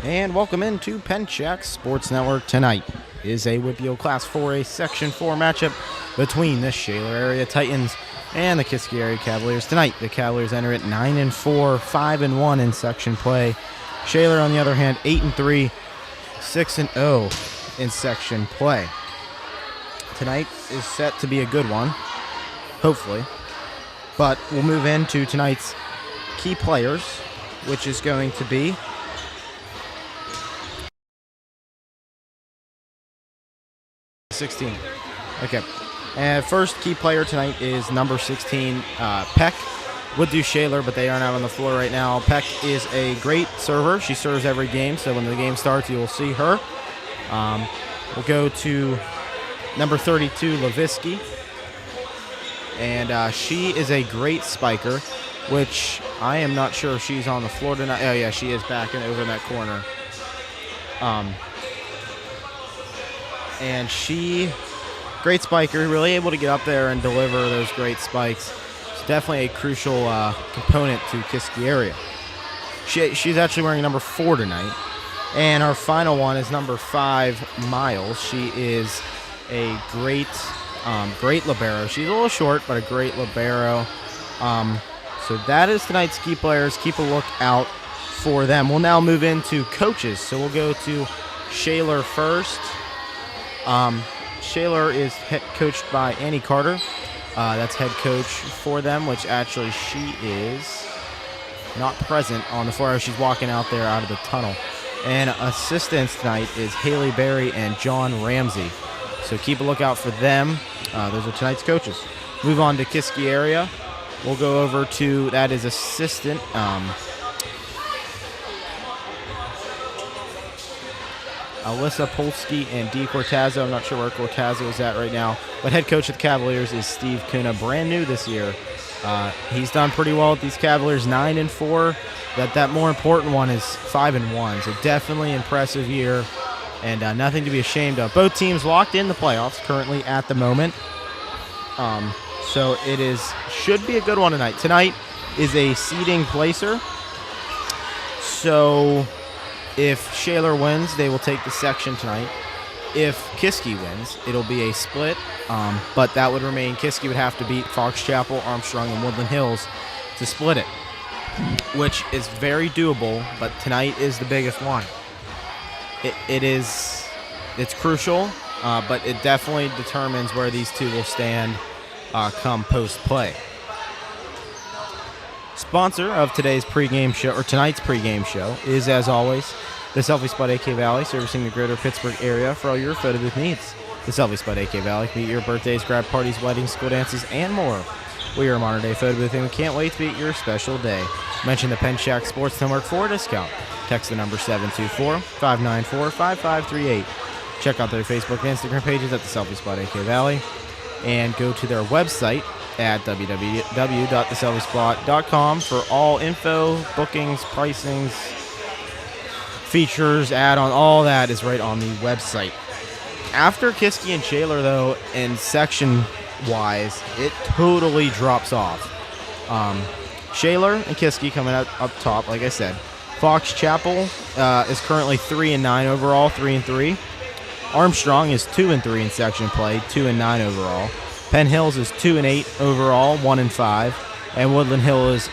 And welcome into Pencak Sports Network. Tonight is a WPO Class 4A Section 4 matchup between the Shaler Area Titans and the Kiski Area Cavaliers. Tonight, the Cavaliers enter at 9-4, 5-1 in section play. Shaler, on the other hand, 8-3, 6-0 in section play. Tonight is set to be a good one, hopefully. But we'll move into tonight's key players, which is going to be Okay. First key player tonight is number 16, Peck. Would do Shaler, but they aren't out on the floor right now. Peck is a great server. She serves every game, so when the game starts, you will see her. We'll go to number 32, Levisky. And she is a great spiker, which I am not sure if she's on the floor tonight. Oh, yeah, she is back over in that corner. And she, great spiker, really able to get up there and deliver those great spikes. It's definitely a crucial component to Kiski Area. She's actually wearing number 4 tonight. And our final one is number 5, Miles. She is a great libero. She's a little short, but a great libero. So that is tonight's key players. Keep a look out for them. We'll now move into coaches. So we'll go to Shaler first. Shaler is coached by Annie Carter. That's head coach for them, which actually she is not present on the floor. She's walking out there out of the tunnel. And assistants tonight is Haley Berry and John Ramsey. So keep a lookout for them. Those are tonight's coaches. Move on to Kiski Area. We'll go over to, that is assistant Alyssa Polsky and Dee Cortazzo. I'm not sure where Cortazzo is at right now. But head coach of the Cavaliers is Steve Kuna, brand new this year. He's done pretty well with these Cavaliers, 9-4. That more important one is 5-1. So definitely impressive year and nothing to be ashamed of. Both teams locked in the playoffs currently at the moment. So it should be a good one tonight. Tonight is a seeding placer. So if Shaler wins, they will take the section tonight. If Kiski wins, it'll be a split, but that would remain. Kiski would have to beat Fox Chapel, Armstrong, and Woodland Hills to split it, which is very doable, but tonight is the biggest one. It's crucial, but it definitely determines where these two will stand come post-play. Sponsor of tonight's pregame show is, as always, the Selfie Spot AK Valley, servicing the greater Pittsburgh area for all your photo booth needs. The Selfie Spot AK Valley can be at your birthdays, grad parties, weddings, school dances, and more. We are a modern-day photo booth, and we can't wait to be at your special day. Mention the Pencak Sports Network for a discount. Text the number 724-594-5538. Check out their Facebook and Instagram pages at the Selfie Spot AK Valley, and go to their website at www.theselfiespot.com for all info, bookings, pricings, features, add-on, all that is right on the website. After Kiski and Shaler, though, and section-wise, it totally drops off. Shaler and Kiski coming up top, like I said. Fox Chapel is currently 3-9 overall, 3-3. Armstrong is 2-3 in section play, 2-9 overall. Penn Hills is 2-8 overall, 1-5, and Woodland Hills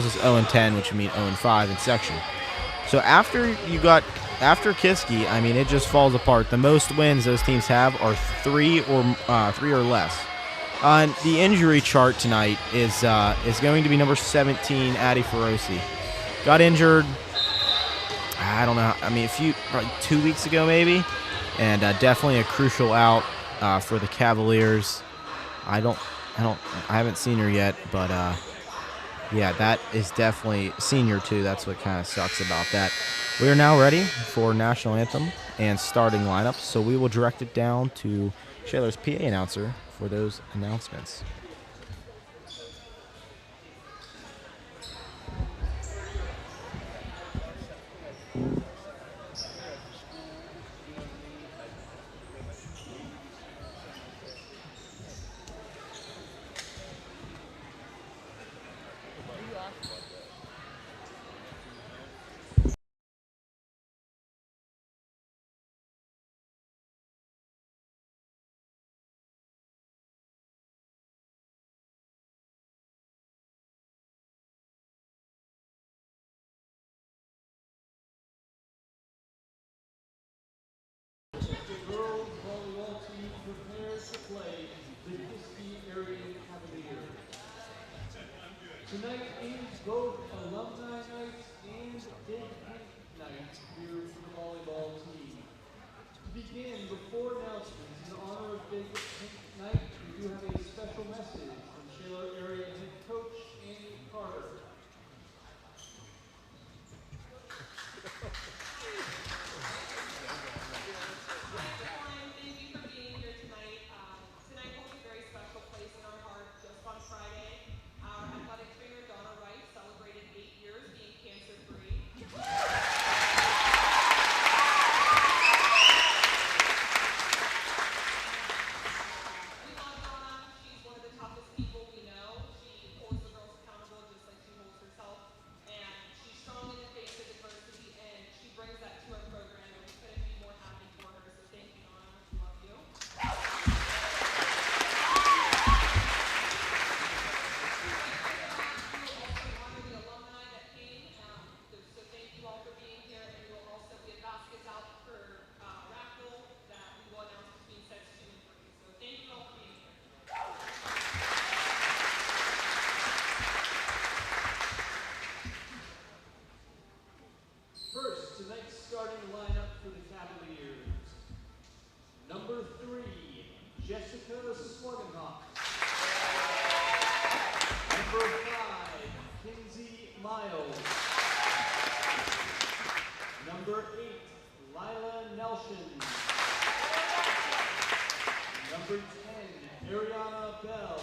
is 0-10, which would mean 0-5 in section. So after Kiski, I mean, it just falls apart. The most wins those teams have are 3 or less. The injury chart tonight is going to be number 17, Addie Feroci. Got injured, I don't know, I mean, probably 2 weeks ago maybe, and definitely a crucial out for the Cavaliers. I haven't seen her yet, but yeah, that is definitely senior too. That's what kind of sucks about that. We are now ready for national anthem and starting lineup, so we will direct it down to Shaler's PA announcer for those announcements. Tonight is both alumni night and big pink night here for the volleyball team. To begin, before announcements, in honor of big pink night, we do have a special message from Shaler Area head coach Andy Carter. First, tonight's starting lineup for the Cavaliers. Number 3, Jessica Swagenhoff. Number 5, Kinsey Miles. Number 8, Lila Nelson. Number 10, Ariana Bell.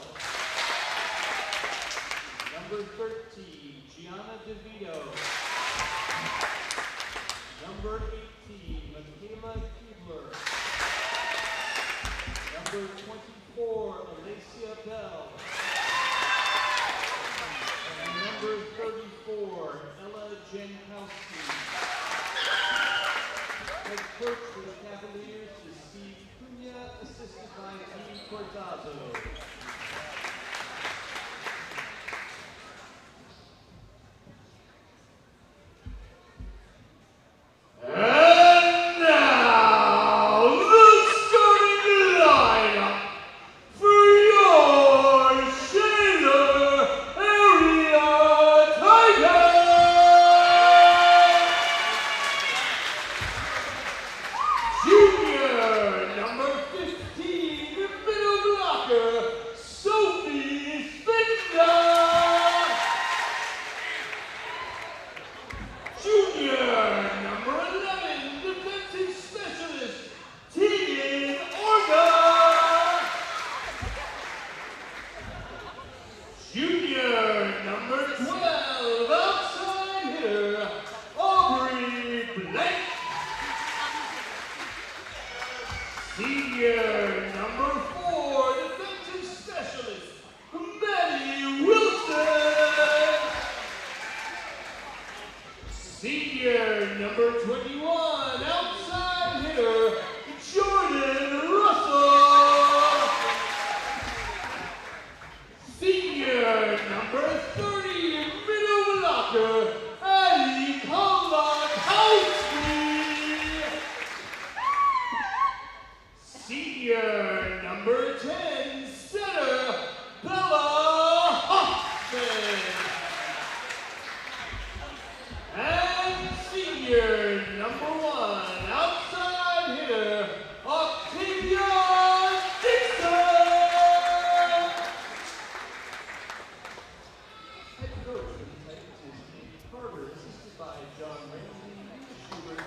Number 13, Gianna DeVito. Number 18, Michaela Keebler. Number 24, Alicia Bell. And number 34, Ella Jankowski. Head coach for the Cavaliers is Steve Cunha, assisted by Dean Cortazzo. Senior number 4, defensive specialist, Maddie Wilson. Senior number 21, outside hitter, Jordan Russell. Senior number 30, middle blocker, Addie Kolakowski. Senior number 10, center, Bella Hoffman. And senior number 1, outside hitter, Octavia Dixon. Head coach for the Titans is Andy Carter, assisted by John Ramsey, Schubert,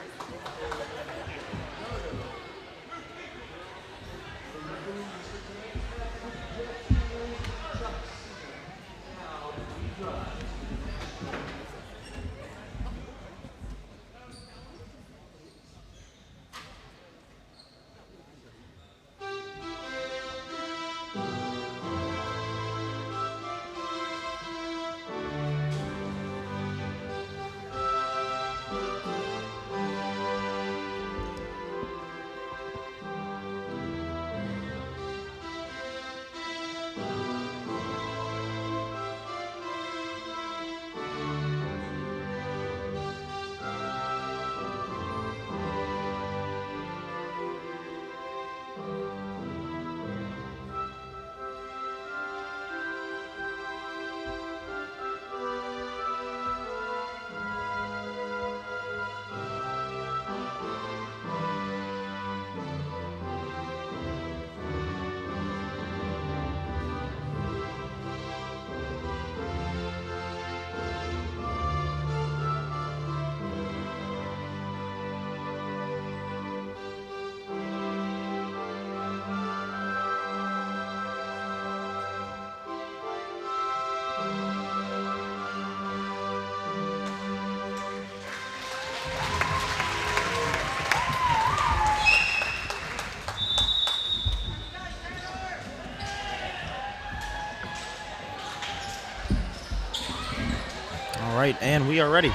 All right, and we are ready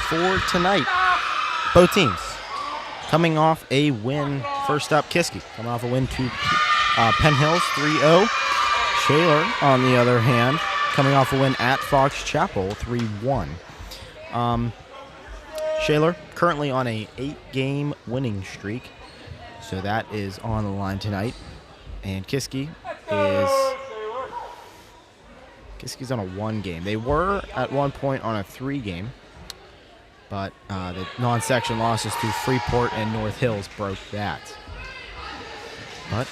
for tonight. Both teams coming off a win. First up, Kiski coming off a win to Penn Hills 3-0. Shaler, on the other hand, coming off a win at Fox Chapel 3-1. Shaler currently on a 8-game winning streak, so that is on the line tonight. And Kiski's on a 1-game. They were at one point on a 3-game, but the non-section losses to Freeport and North Hills broke that. But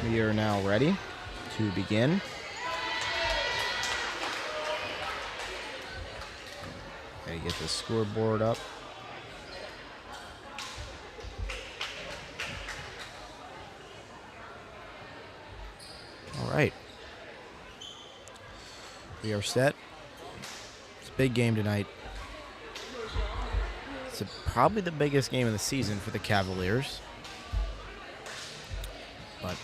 we are now ready to begin. Gotta get the scoreboard up. All right. We are set. It's a big game tonight. It's probably the biggest game of the season for the Cavaliers. But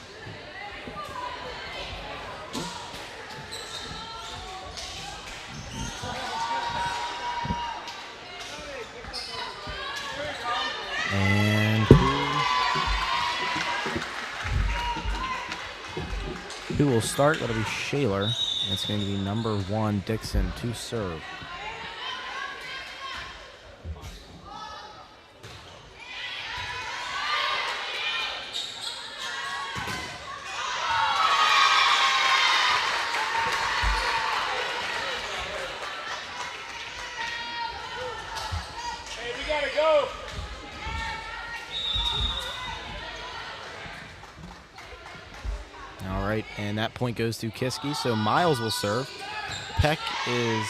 and who will start? That'll be Shaler. And it's going to be number 1, Dixon, to serve. Hey, we gotta go. All right, and that point goes to Kiski, so Miles will serve. Peck is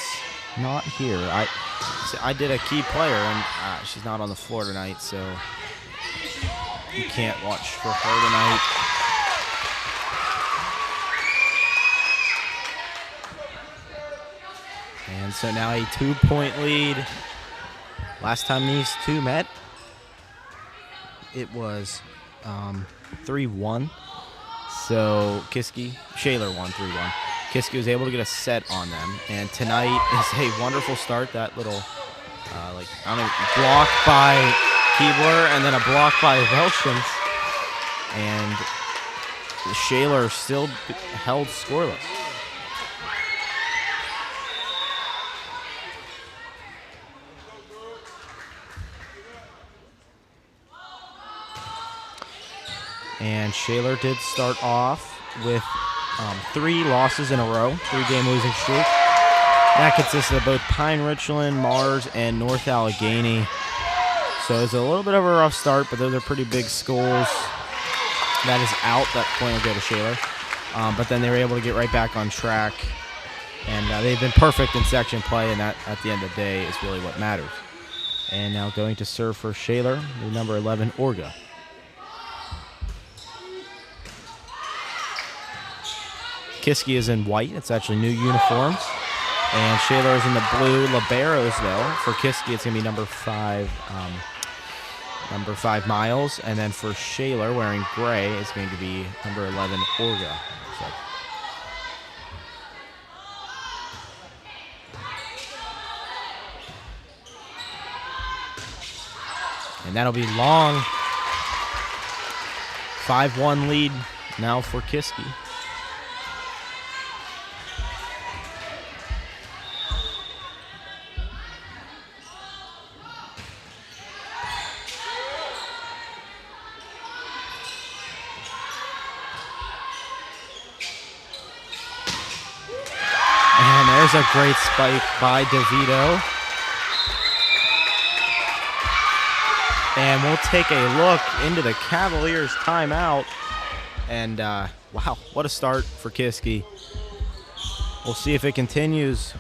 not here. I did a key player, and she's not on the floor tonight, so you can't watch for her tonight. And so now a 2-point lead. Last time these two met, it was 3-1. So Shaler won 3-1. Kiski was able to get a set on them, and tonight is a wonderful start. That little, block by Keebler, and then a block by Welshens, and Shaler still held scoreless. And Shaler did start off with 3 losses in a row, 3-game losing streak. That consisted of both Pine Richland, Mars, and North Allegheny. So it's a little bit of a rough start, but those are pretty big schools. That is out. That point will go to Shaler. But then they were able to get right back on track. And they've been perfect in section play, and that, at the end of the day, is really what matters. And now going to serve for Shaler, the number 11, Orga. Kiski is in white. It's actually new uniforms. And Shaler is in the blue liberos, though. For Kiski, it's going to be number 5 Miles. And then for Shaler, wearing gray, it's going to be number 11, Orga. So. And that'll be long. 5-1 lead now for Kiski. There's a great spike by DeVito. And we'll take a look into the Cavaliers' timeout. And, wow, what a start for Kiski. We'll see if it continues.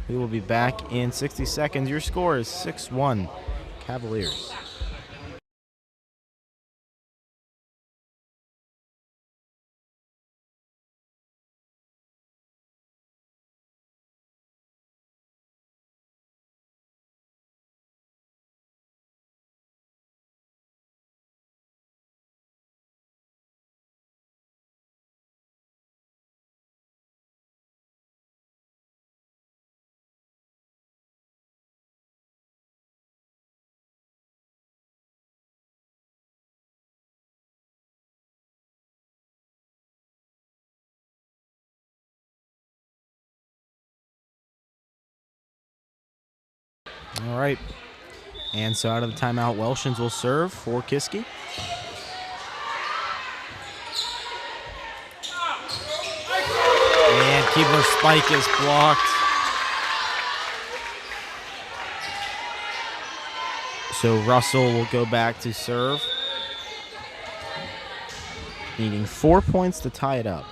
We will be back in 60 seconds. Your score is 6-1 Cavaliers. All right. And so out of the timeout, Welshans will serve for Kiski. And Keebler's spike is blocked. So Russell will go back to serve, needing 4 points to tie it up.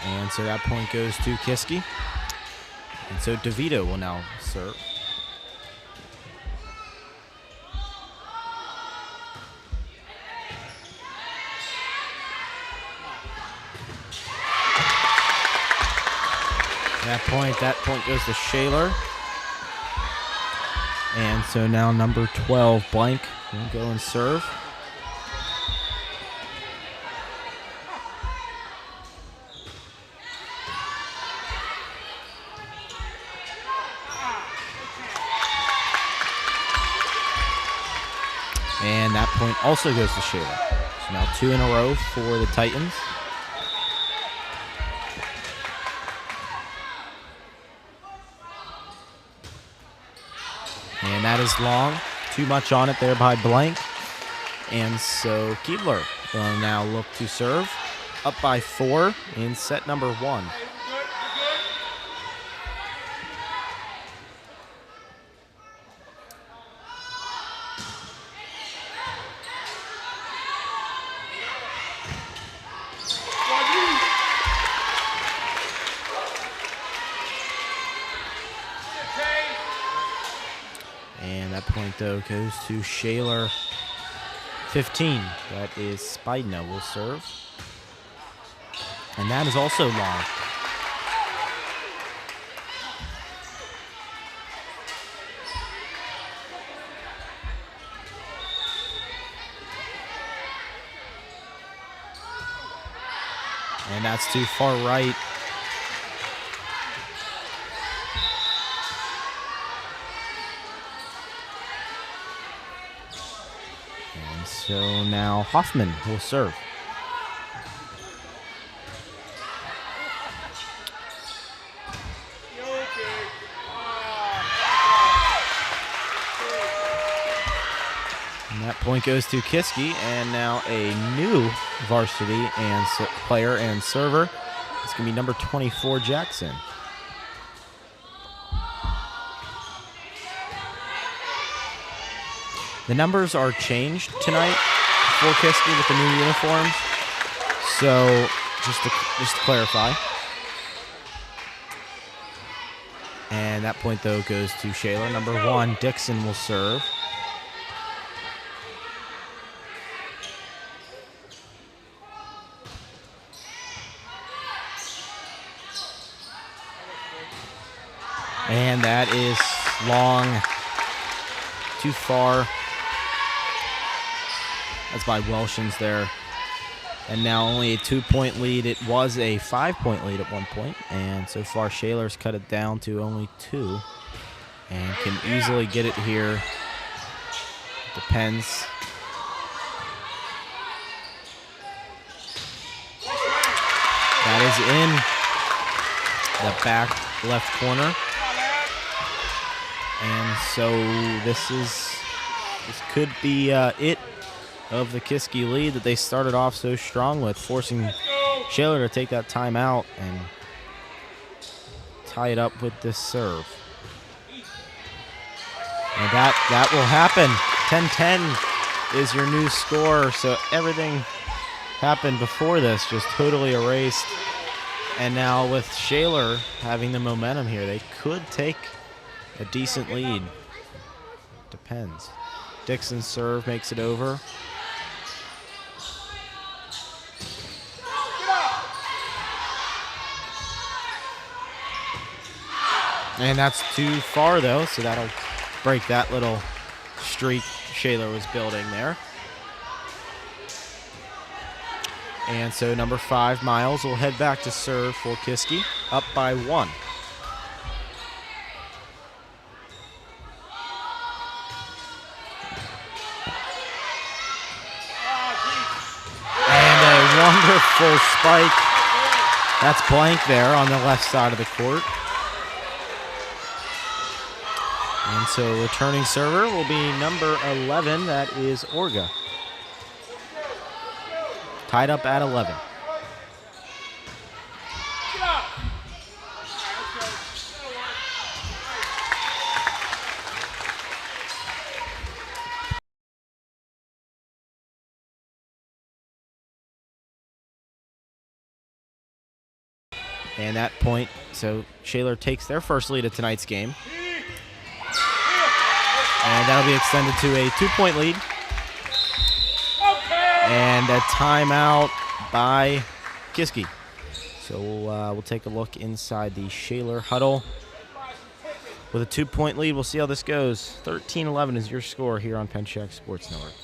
And so that point goes to Kiski. And so DeVito will now serve. That point goes to Shaler. And so now number 12, Blank, will go and serve. And that point also goes to Shaler. So now 2 in a row for the Titans. And that is long. Too much on it there by Blank. And so Keebler will now look to serve. Up by 4 in set number 1. And that point, though, goes to Shaler 15. That is Spidna will serve. And that is also long. And that's too far right. And so now Hoffman will serve. And that point goes to Kiski, and now a new varsity and player and server. It's going to be number 24, Jackson. The numbers are changed tonight for Kiski with the new uniforms. So just to clarify. And that point, though, goes to Shaler. Number 1, Dixon will serve. And that is long, too far. That's by Welshans there. And now only a 2-point lead. It was a 5-point lead at one point. And so far, Shaler's cut it down to only 2. And can easily get it here. Depends. That is in the back left corner. And so this could be it of the Kiski lead that they started off so strong with, forcing Shaler to take that timeout and tie it up with this serve. And that will happen. 10-10 is your new score. So everything happened before this just totally erased. And now with Shaler having the momentum here, they could take a decent lead. Depends. Dixon's serve makes it over. And that's too far, though, so that'll break that little streak Shaler was building there. And so number 5, Miles, will head back to serve for Kiski, up by 1. And a wonderful spike. That's blank there on the left side of the court. And so returning server will be number 11. That is Orga. Tied up at 11. And that point, so Shaler takes their first lead of tonight's game. And that'll be extended to a 2-point lead. And a timeout by Kiski. So we'll take a look inside the Shaler huddle. With a 2-point lead, we'll see how this goes. 13-11 is your score here on Pencak Sports Network.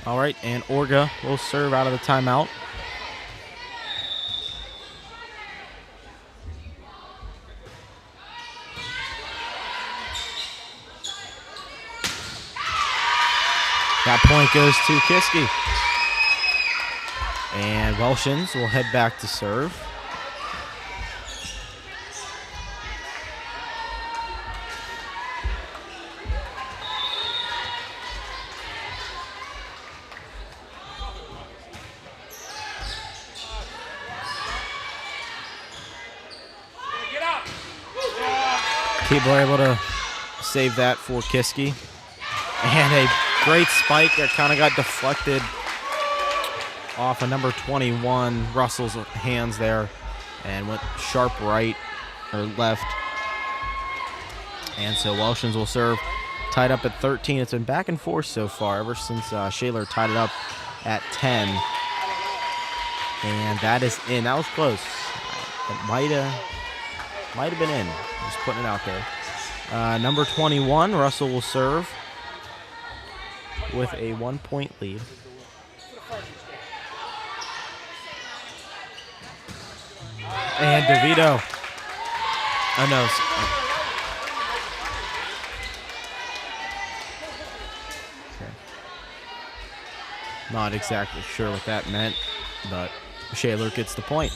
All right, and Orga will serve out of the timeout. That point goes to Kiski. And Welshans will head back to serve. People are able to save that for Kiski. And a great spike that kind of got deflected off of number 21, Russell's hands there, and went sharp right or left. And so Welshans will serve, tied up at 13. It's been back and forth so far ever since Shaler tied it up at 10. And that is in. That was close. It might have been in. Just putting it out there. Number 21, Russell will serve with a 1-point lead. And DeVito. Oh, no. Okay. Not exactly sure what that meant, but Shaler gets the point.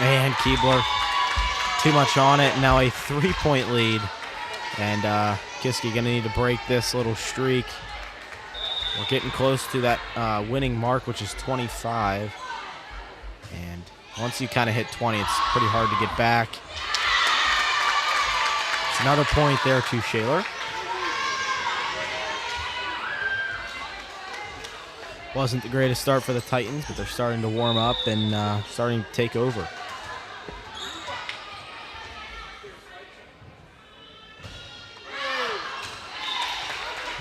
And Keebler, too much on it. Now a 3-point lead. And Kiski going to need to break this little streak. We're getting close to that winning mark, which is 25. And once you kind of hit 20, it's pretty hard to get back. It's another point there to Shaler. Wasn't the greatest start for the Titans, but they're starting to warm up and starting to take over.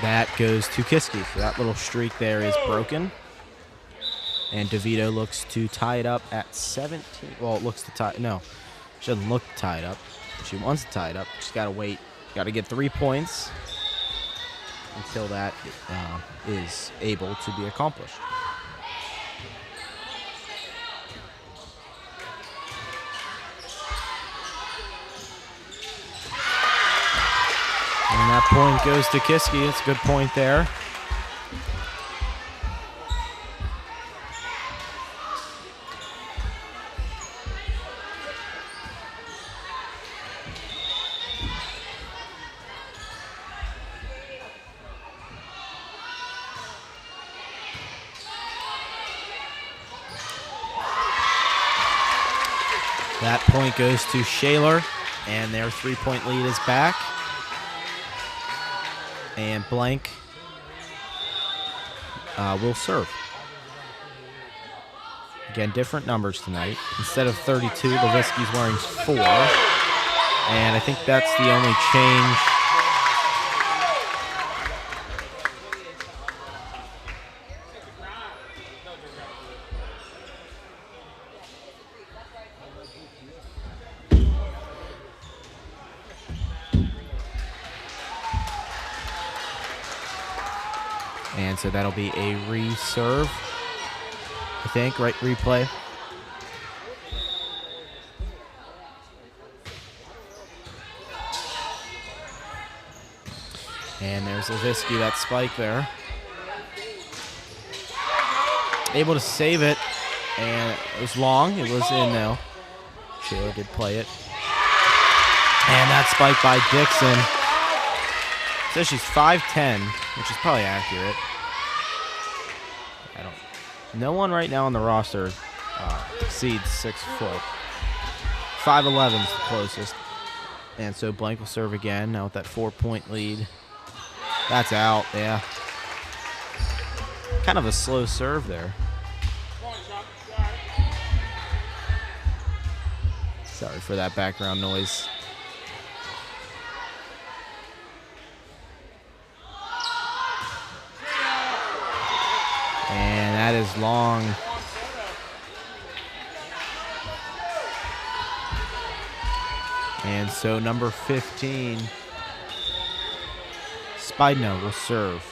That goes to Kiski. So that little streak there is broken. And DeVito looks to tie it up at 17. Well, it looks to tie. No, she doesn't look tied up. She wants to tie it up. She's got to wait. Got to get 3 points until that is able to be accomplished. And that point goes to Kiski. It's a good point there. that point goes to Shaler, and their 3-point lead is back. And Blank will serve. Again, different numbers tonight. Instead of 32, Levinsky's wearing 4. And I think that's the only change. And so that'll be a reserve, I think, right? Replay. And there's Levinsky, that spike there. Able to save it, and it was long. It was in, though. Shaler did play it. And that spike by Dixon. Says she's 5'10", which is probably accurate. No one right now on the roster exceeds 6 foot. 5'11" is the closest. And so Blank will serve again, now with that 4-point lead. That's out, yeah. Kind of a slow serve there. Sorry for that background noise. And that is long. And so number 15, Spidno will serve.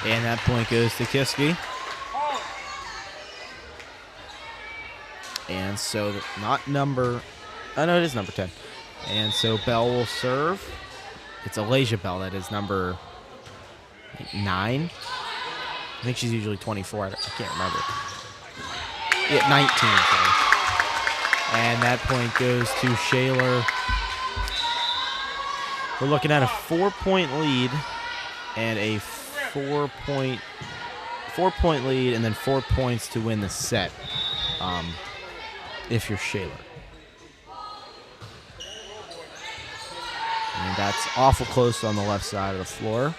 And that point goes to Kiski. And so not number, oh no, it is number 10. And so Bell will serve. It's Alasia Bell, that is number 9. I think she's usually 24, I can't remember. Yeah, 19, sorry. And that point goes to Shaler. We're looking at a 4-point lead and a 4-point lead and then 4 points to win the set. If you're Shaler. And that's awful close on the left side of the floor.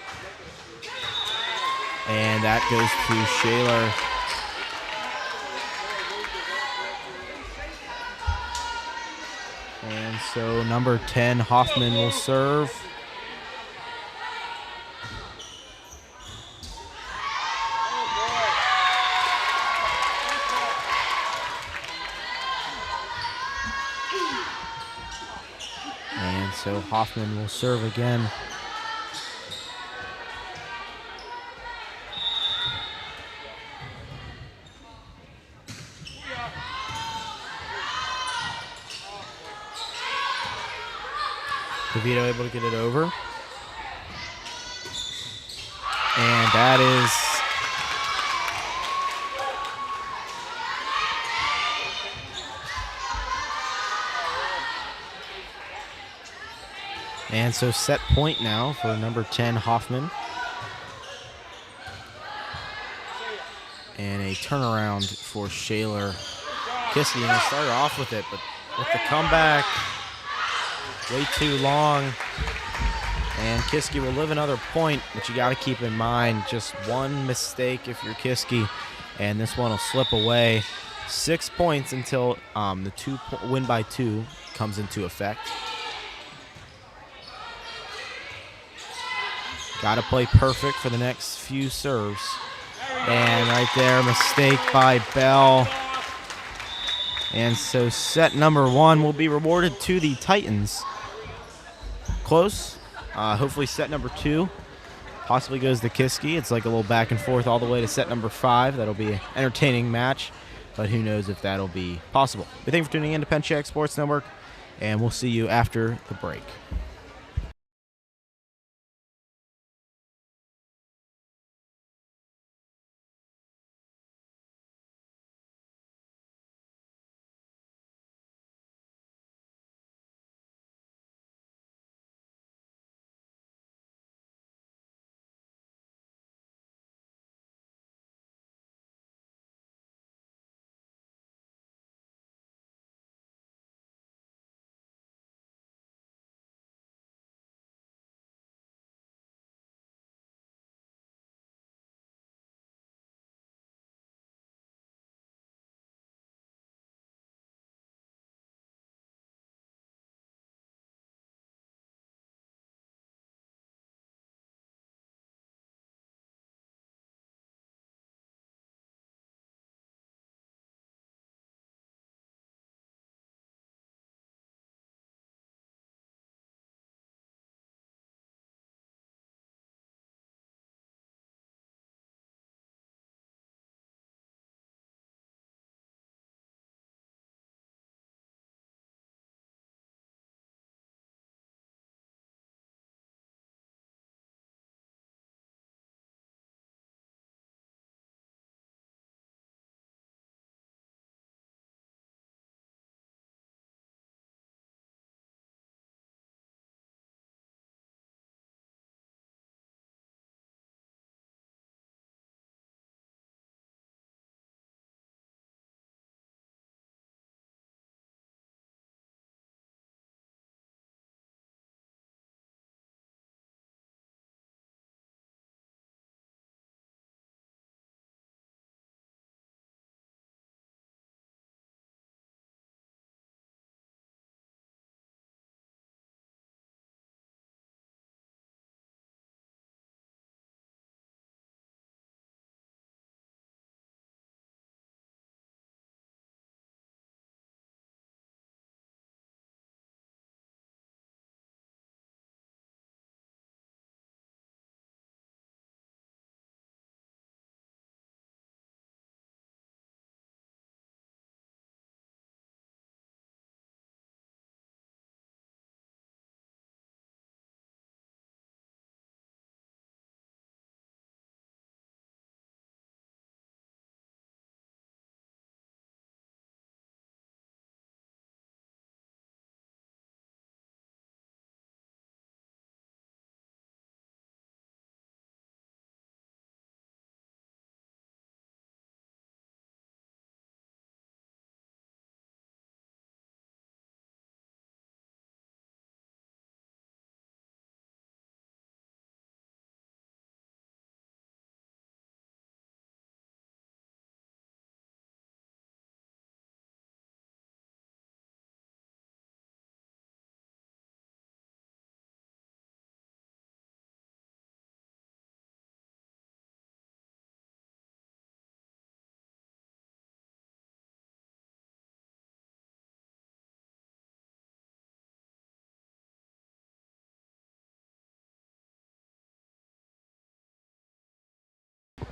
And that goes to Shaler. And so number 10, Hoffman, will serve. And so Hoffman will serve again. DeVito able to get it over. And that is and so set point now for number 10, Hoffman. And a turnaround for Shaler. Kiski, and they started off with it, but with the comeback, way too long. And Kiski will live another point, but you got to keep in mind just one mistake if you're Kiski, and this one will slip away. 6 points until the win by 2 comes into effect. Got to play perfect for the next few serves. And right there, mistake by Bell. And so set number 1 will be rewarded to the Titans. Close. Hopefully set number 2 possibly goes to Kiski. It's like a little back and forth all the way to set number 5. That'll be an entertaining match, but who knows if that'll be possible. We thank you for tuning in to Pencak Sports Network, and we'll see you after the break.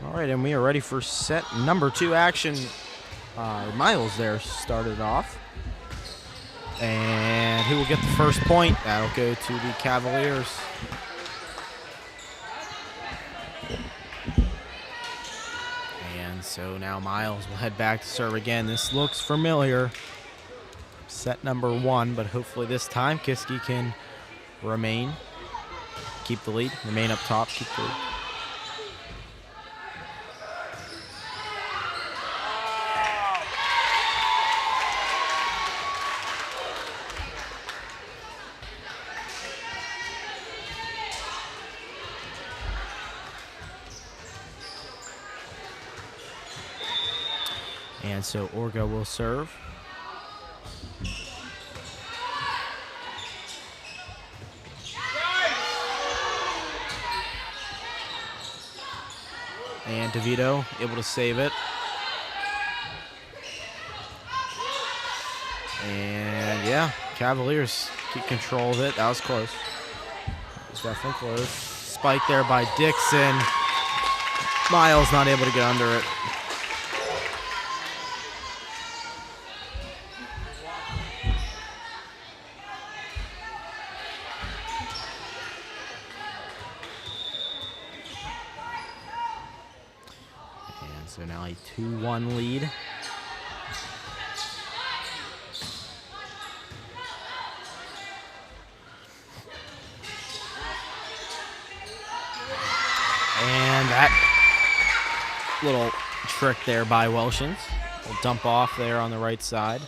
All right, and we are ready for set number 2 action. Miles there started off. And who will get the first point? That'll go to the Cavaliers. And so now Miles will head back to serve again. This looks familiar. Set number 1, but hopefully this time Kiski can keep the lead, remain up top, keep the lead. And so Orga will serve. And DeVito able to save it. And yeah, Cavaliers keep control of it. That was close. It was definitely close. Spike there by Dixon. Miles not able to get under it. So now a 2-1 lead. And that little trick there by Welshins. Will dump off there on the right side.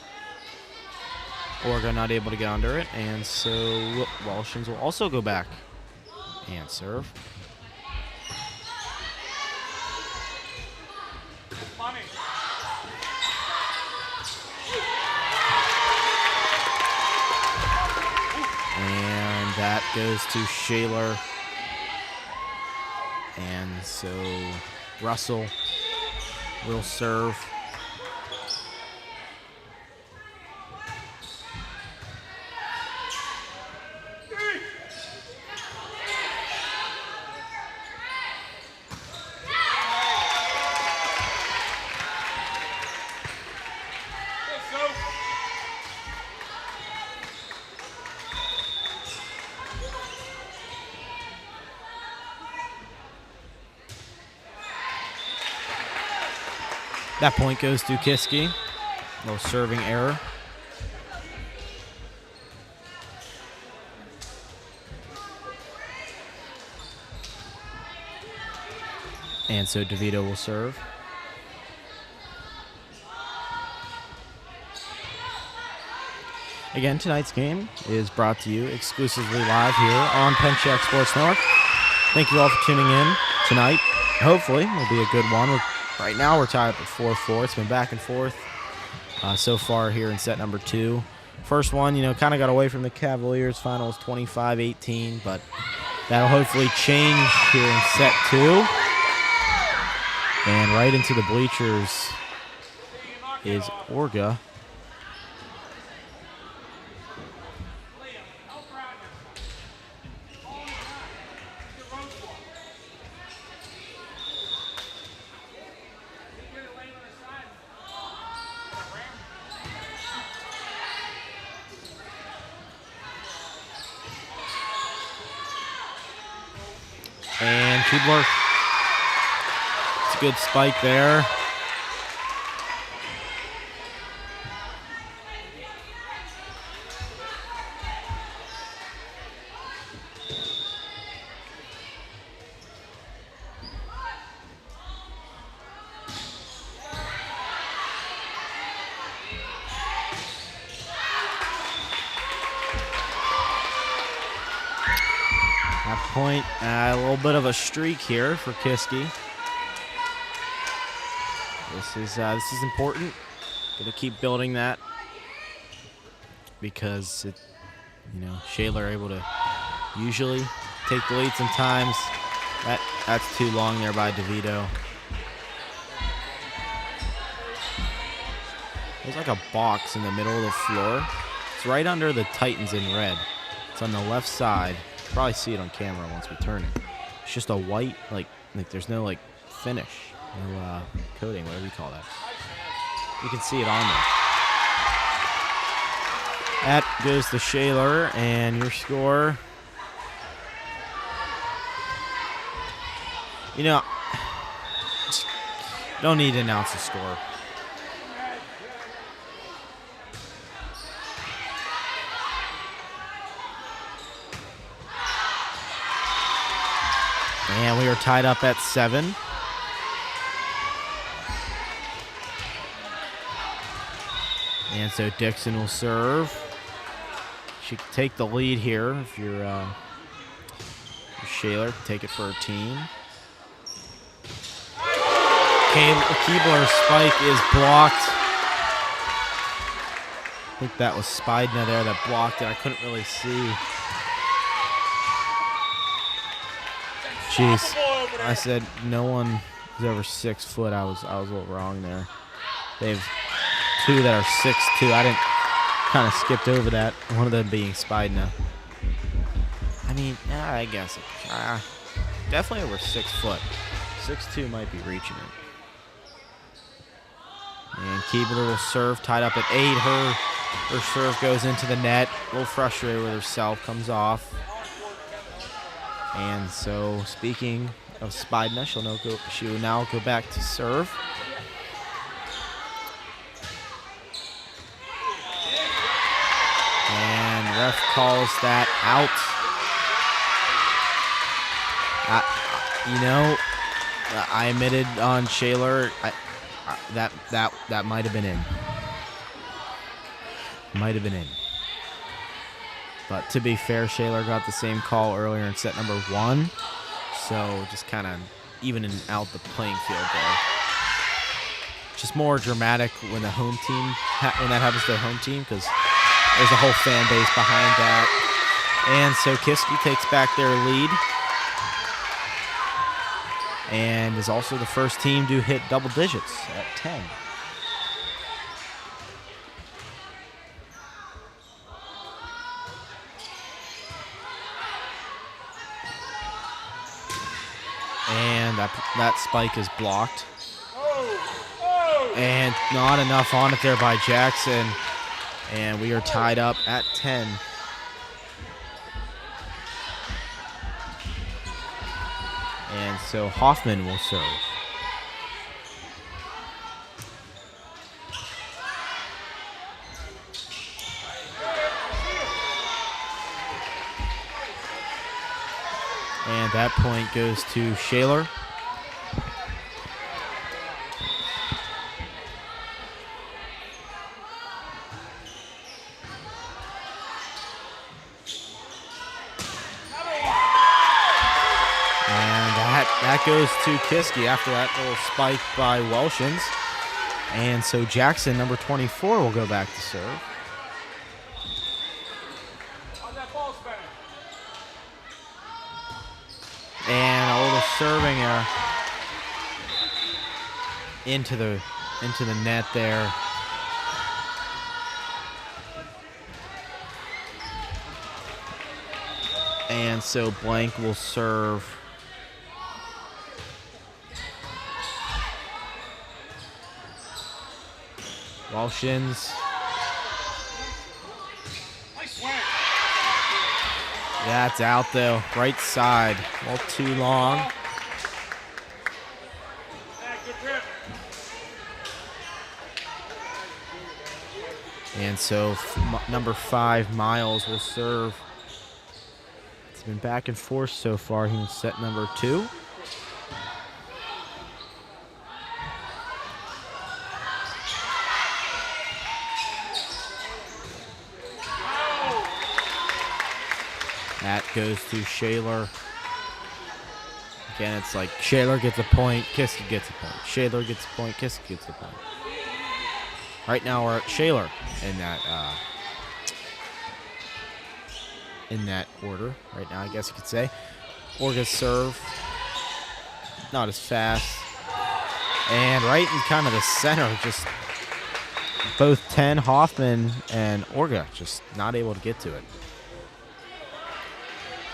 Orga not able to get under it. And so Welshins will also go back and serve. And that goes to Shaler. And so Russell will serve. That point goes to Kiski. Little serving error. And so DeVito will serve. Again, tonight's game is brought to you exclusively live here on Pencak Sports Network. Thank you all for tuning in tonight. Hopefully, it'll be a good one. Right now, we're tied up at 4-4. It's been back and forth so far here in set number 2. First one, kind of got away from the Cavaliers. Final was 25-18, but that'll hopefully change here in set 2. And right into the bleachers is Orga. And Kubler. It's a good spike there. Point, a little bit of a streak here for Kiski. This is important. Gonna keep building that because Shaler able to usually take the lead sometimes. That's too long there by DeVito. There's like a box in the middle of the floor. It's right under the Titans in red. It's on the left side. Probably see it on camera once we turn it. It's just a white, like there's no finish, no coating, whatever you call that. You can see it on there. That goes to Shaler, and your score. You know, don't need to announce the score. And we are tied up at 7. And so Dixon will serve. She can take the lead here if you're Shaler. Take it for her team. Keebler's spike is blocked. I think that was Spidna there that blocked it. I couldn't really see. Jeez, I said no one is over 6 foot. I was a little wrong there. They have 2 that are 6'2". I didn't kind of skipped over that. One of them being Spidna. I mean, yeah, I guess definitely over 6 foot. 6'2" might be reaching it. And Keebler will serve, tied up at 8. Her serve goes into the net. A little frustrated with herself, comes off. And so, speaking of Spidna, she will now go back to serve. And ref calls that out. I admitted on Shaler that might have been in. Might have been in. But to be fair, Shaler got the same call earlier in set number 1. So just kind of evening out the playing field there. Just more dramatic when the home team, when that happens to the home team, because there's a whole fan base behind that. And so Kiski takes back their lead. And is also the first team to hit double digits at 10. And that spike is blocked. And not enough on it there by Jackson. And we are tied up at 10. And so Hoffman will serve. And that point goes to Shaler. That goes to Kiski after that little spike by Welshins. And so Jackson, number 24, will go back to serve. And a little serving into the net there. And so Blank will serve. Welshins. That's out though, right side. Well, too long. And so number 5, Miles, will serve. It's been back and forth so far here in set number 2. That goes to Shaler. Again, it's like Shaler gets a point, Kiski gets a point. Shaler gets a point, Kiski gets a point. Right now we're at Shaler in that order. Right now, I guess you could say. Orga's serve, not as fast. And right in kind of the center, just both 10, Hoffman and Orga, just not able to get to it.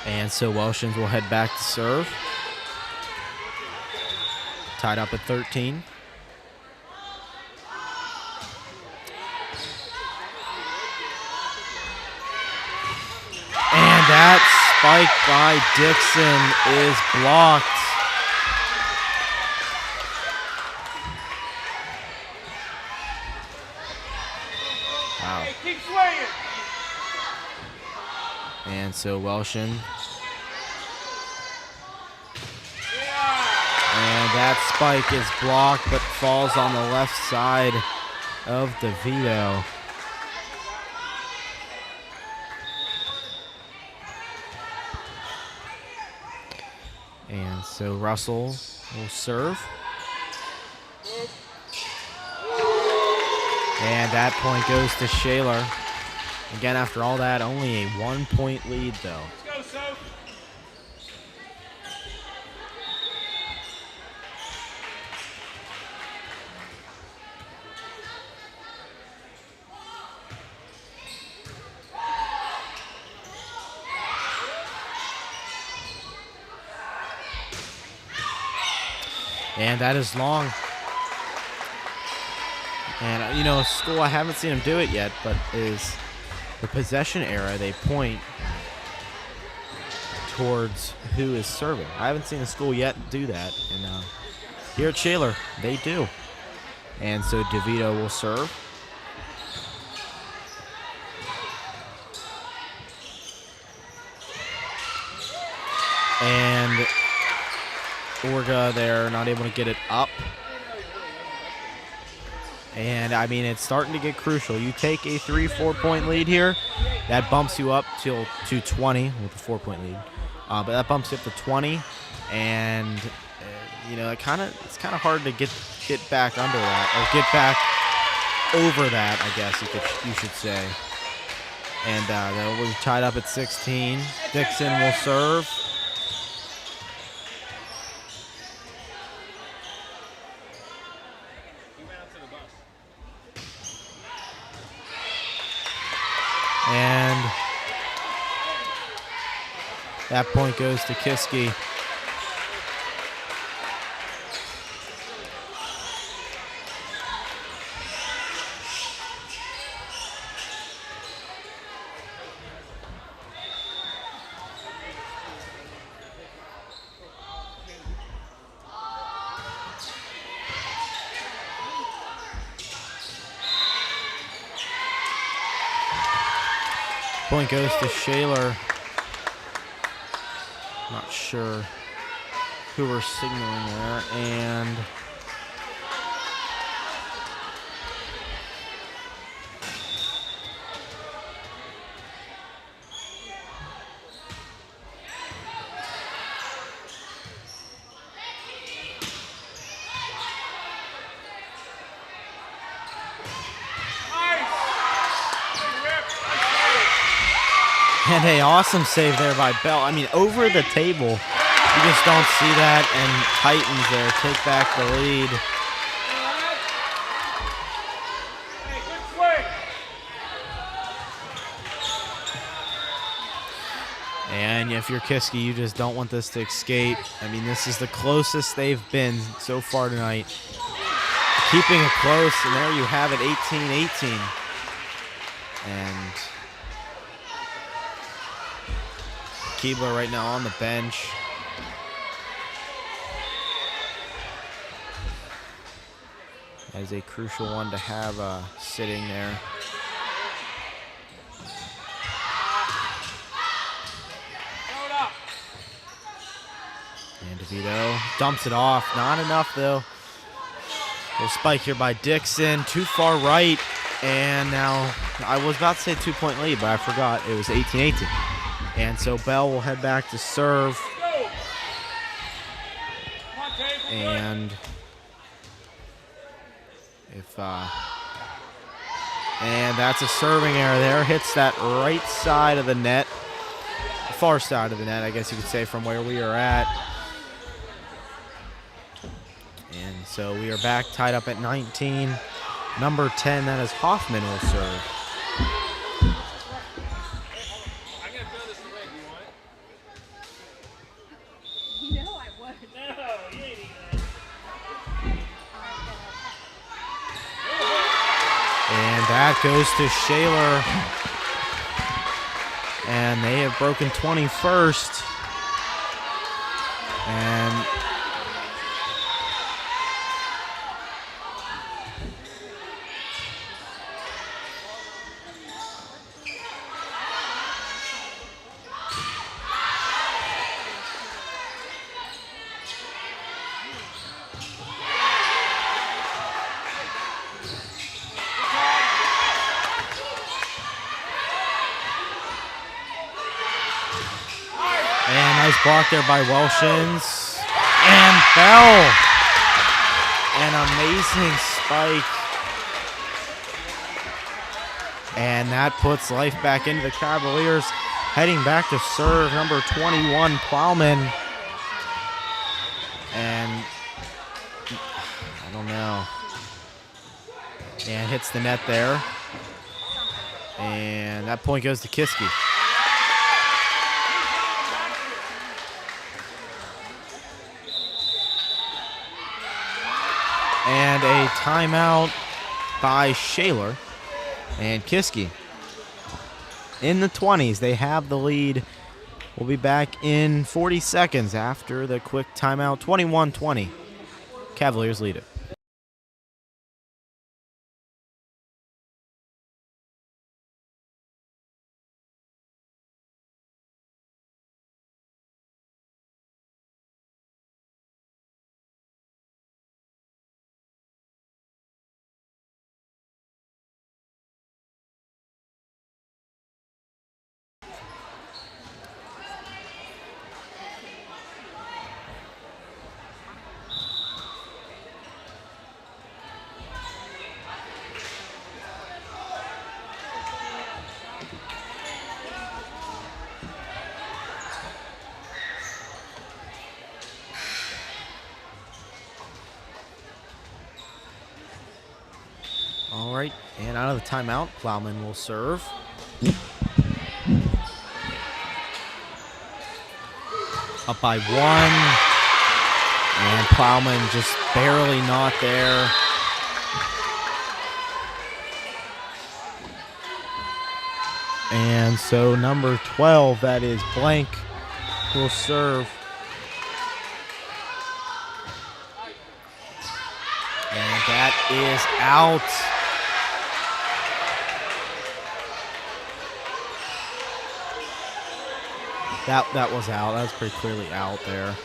And so Welshins will head back to serve. tied up at 13. And that spike by Dixon is blocked. Wow. Keep swinging. And so Welshin. And that spike is blocked but falls on the left side of DeVito. And so Russell will serve. And that point goes to Shaler. Again, after all that, only a 1-point lead, though. Let's go, Soph. And that is long. And, you know, a school, I haven't seen them do it yet, but is the possession era. They point towards who is serving. I haven't seen a school yet do that. And here at Shaler, they do. And so DeVito will serve. And Orga there, not able to get it up. And, I mean, it's starting to get crucial. You take a 3-4 point lead here, that bumps you up to 20 with a 4-point lead. But that bumps you up to 20, and, you know, it's kind of hard to get back under that, or get back over that, I guess you should say. And we're tied up at 16. Dixon will serve. And that point goes to Kiski. Point goes to Shaler. Not sure who we're signaling there. And a awesome save there by Bell. I mean, over the table. You just don't see that, and Titans there take back the lead. And if you're Kiski, you just don't want this to escape. I mean, this is the closest they've been so far tonight. Keeping it close, and there you have it, 18-18. And Keebler right now on the bench. That is a crucial one to have sitting there. And DeVito dumps it off. Not enough, though. Little spike here by Dixon. Too far right. And now, I was about to say 2-point lead, but I forgot. It was 18-18. And so Bell will head back to serve. And and that's a serving error there. Hits that right side of the net. Far side of the net, I guess you could say, from where we are at. And so we are back tied up at 19. Number 10, that is Hoffman, will serve. that goes to Shaler. And they have broken 21st. And nice block there by Welshins. And Bell. An amazing spike. And that puts life back into the Cavaliers. Heading back to serve, number 21, Plowman. And I don't know. And hits the net there. And that point goes to Kiski. And a timeout by Shaler. And Kiski in the 20s. They have the lead. We'll be back in 40 seconds after the quick timeout. 21-20. Cavaliers lead it. All right, and out of the timeout, Plowman will serve. Up by 1. And Plowman just barely not there. And so number 12, that is Blank, will serve. And that is out. That was out. That was pretty clearly out there.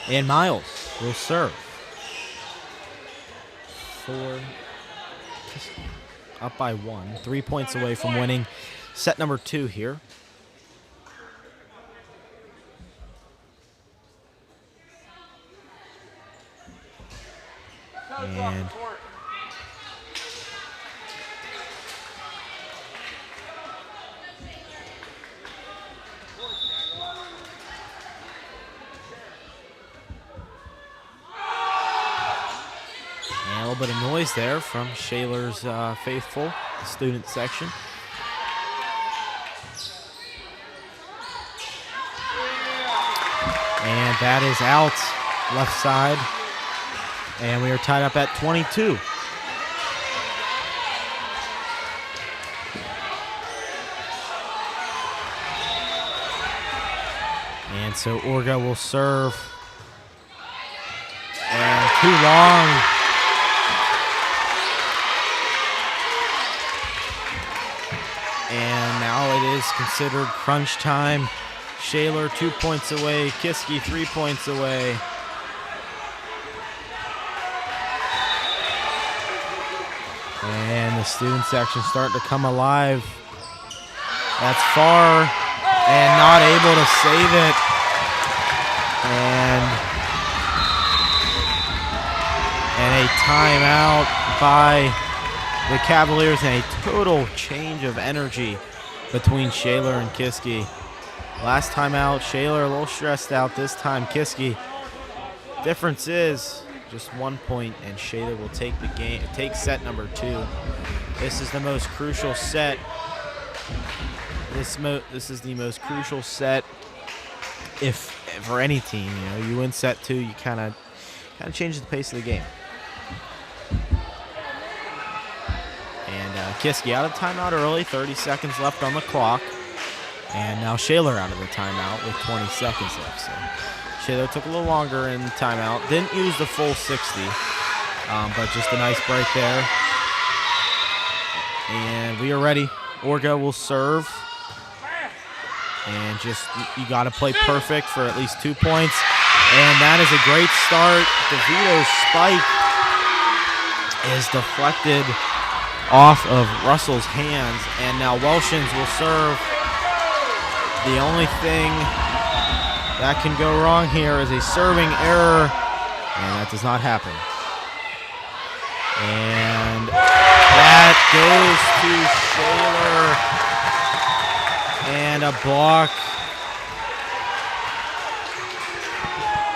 And Miles will serve. 4. Up by 1. 3 points away from winning set number 2 here. And a little bit of noise there from Shaler's faithful student section. And that is out left side. And we are tied up at 22. And so Orga will serve. And too long. And now it is considered crunch time. Shaler 2 points away. Kiski 3 points away. And the student section starting to come alive. That's far and not able to save it. And a timeout by the Cavaliers, and a total change of energy between Shaler and Kiski. Last time out, Shaler a little stressed out. This time, Kiski. Difference is just 1 point, and Shaler will take the game. Take set number 2. This is the most crucial set. This is the most crucial set. If for any team, you win set 2, you kind of change the pace of the game. Kiski out of timeout early, 30 seconds left on the clock. And now Shaler out of the timeout with 20 seconds left. So Shaler took a little longer in timeout. Didn't use the full 60, but just a nice break there. And we are ready. Orga will serve. And just, you got to play perfect for at least 2 points. And that is a great start. DeVito's spike is deflected off of Russell's hands. And now Welshins will serve. The only thing that can go wrong here is a serving error. And that does not happen. And that goes to Shaler. And a block.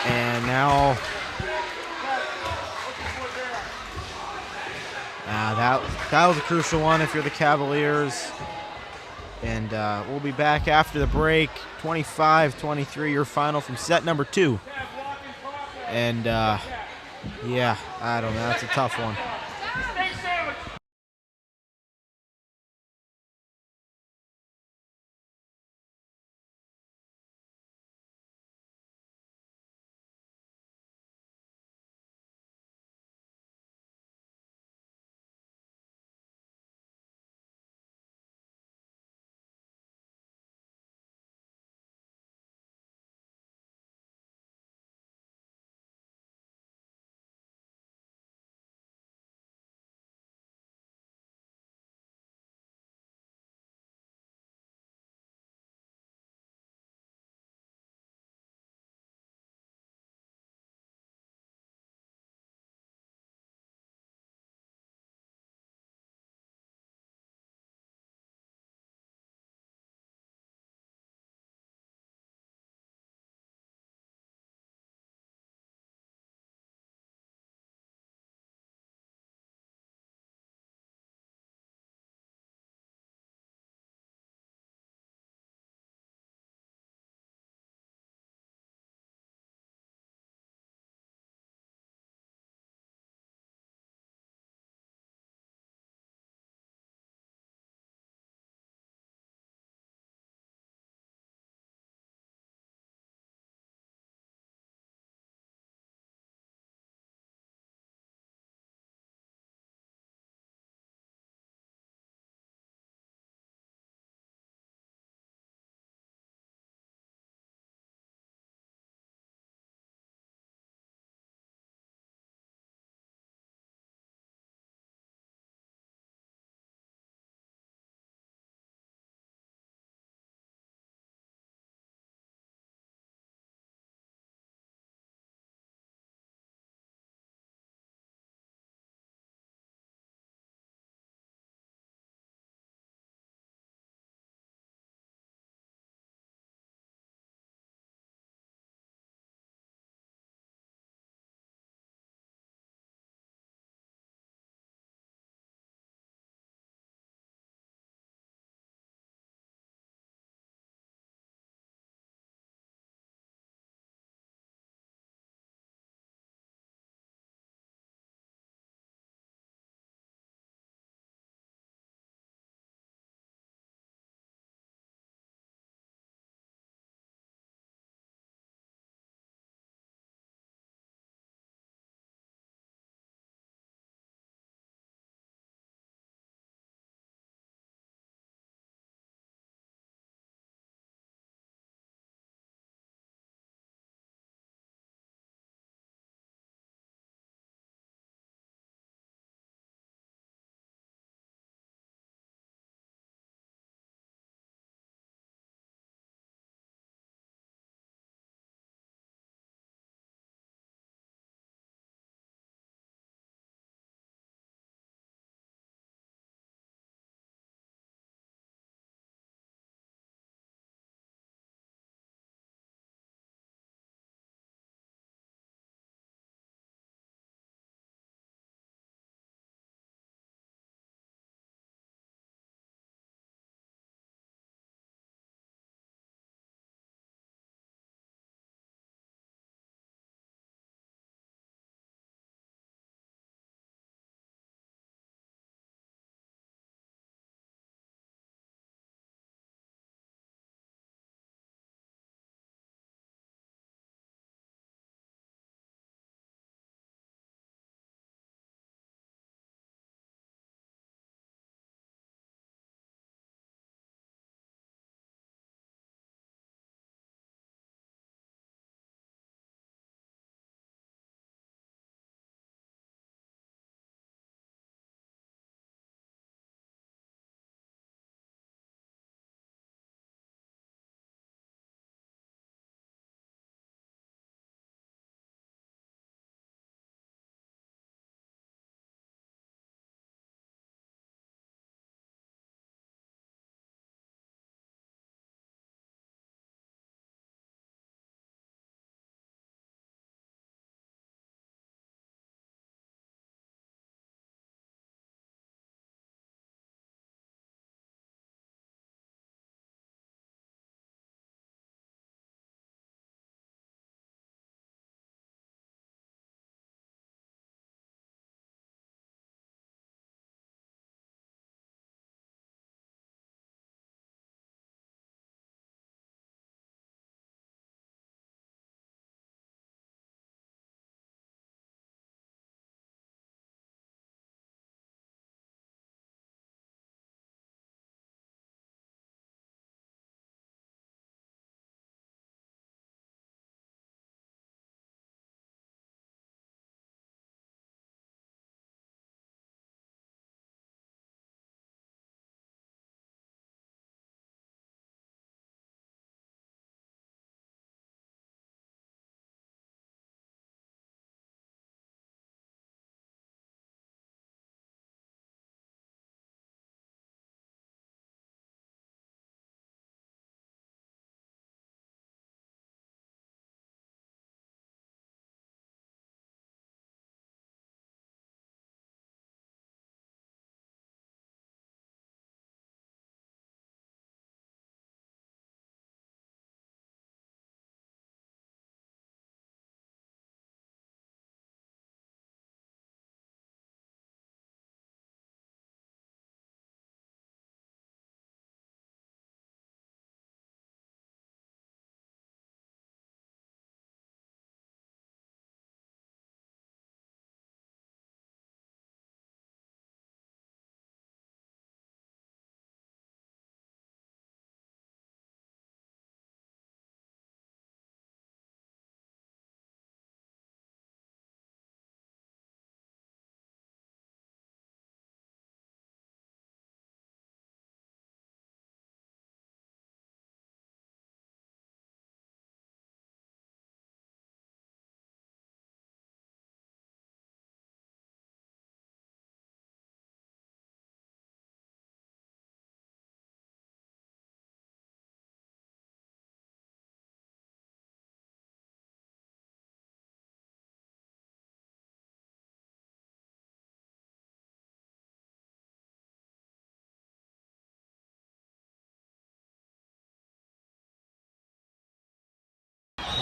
And now that was a crucial one if you're the Cavaliers. And we'll be back after the break. 25-23, your final from set number 2. And yeah, I don't know. That's a tough one.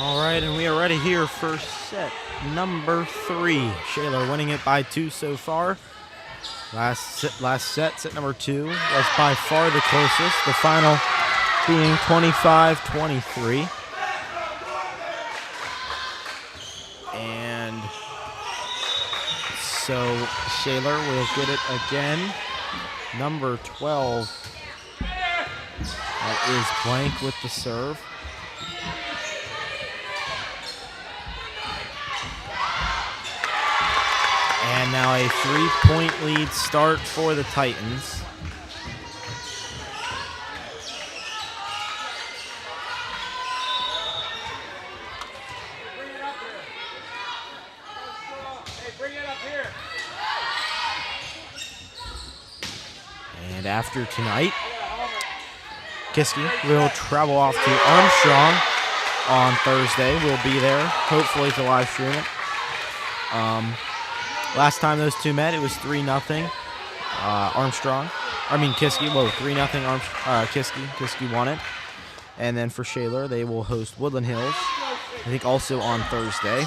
All right, and we are ready here for set number 3. Shaler winning it by 2 so far. Last set number 2, was by far the closest. The final being 25-23. And so Shaler will get it again. Number 12 is blank with the serve. And now a 3-point lead start for the Titans. And after tonight, Kiski will travel off to Armstrong on Thursday. We'll be there, hopefully, to live stream it. Last time those two met, it was 3-0 Kiski. Whoa, 3-0 Kiski. Kiski won it. And then for Shaler, they will host Woodland Hills, I think also on Thursday.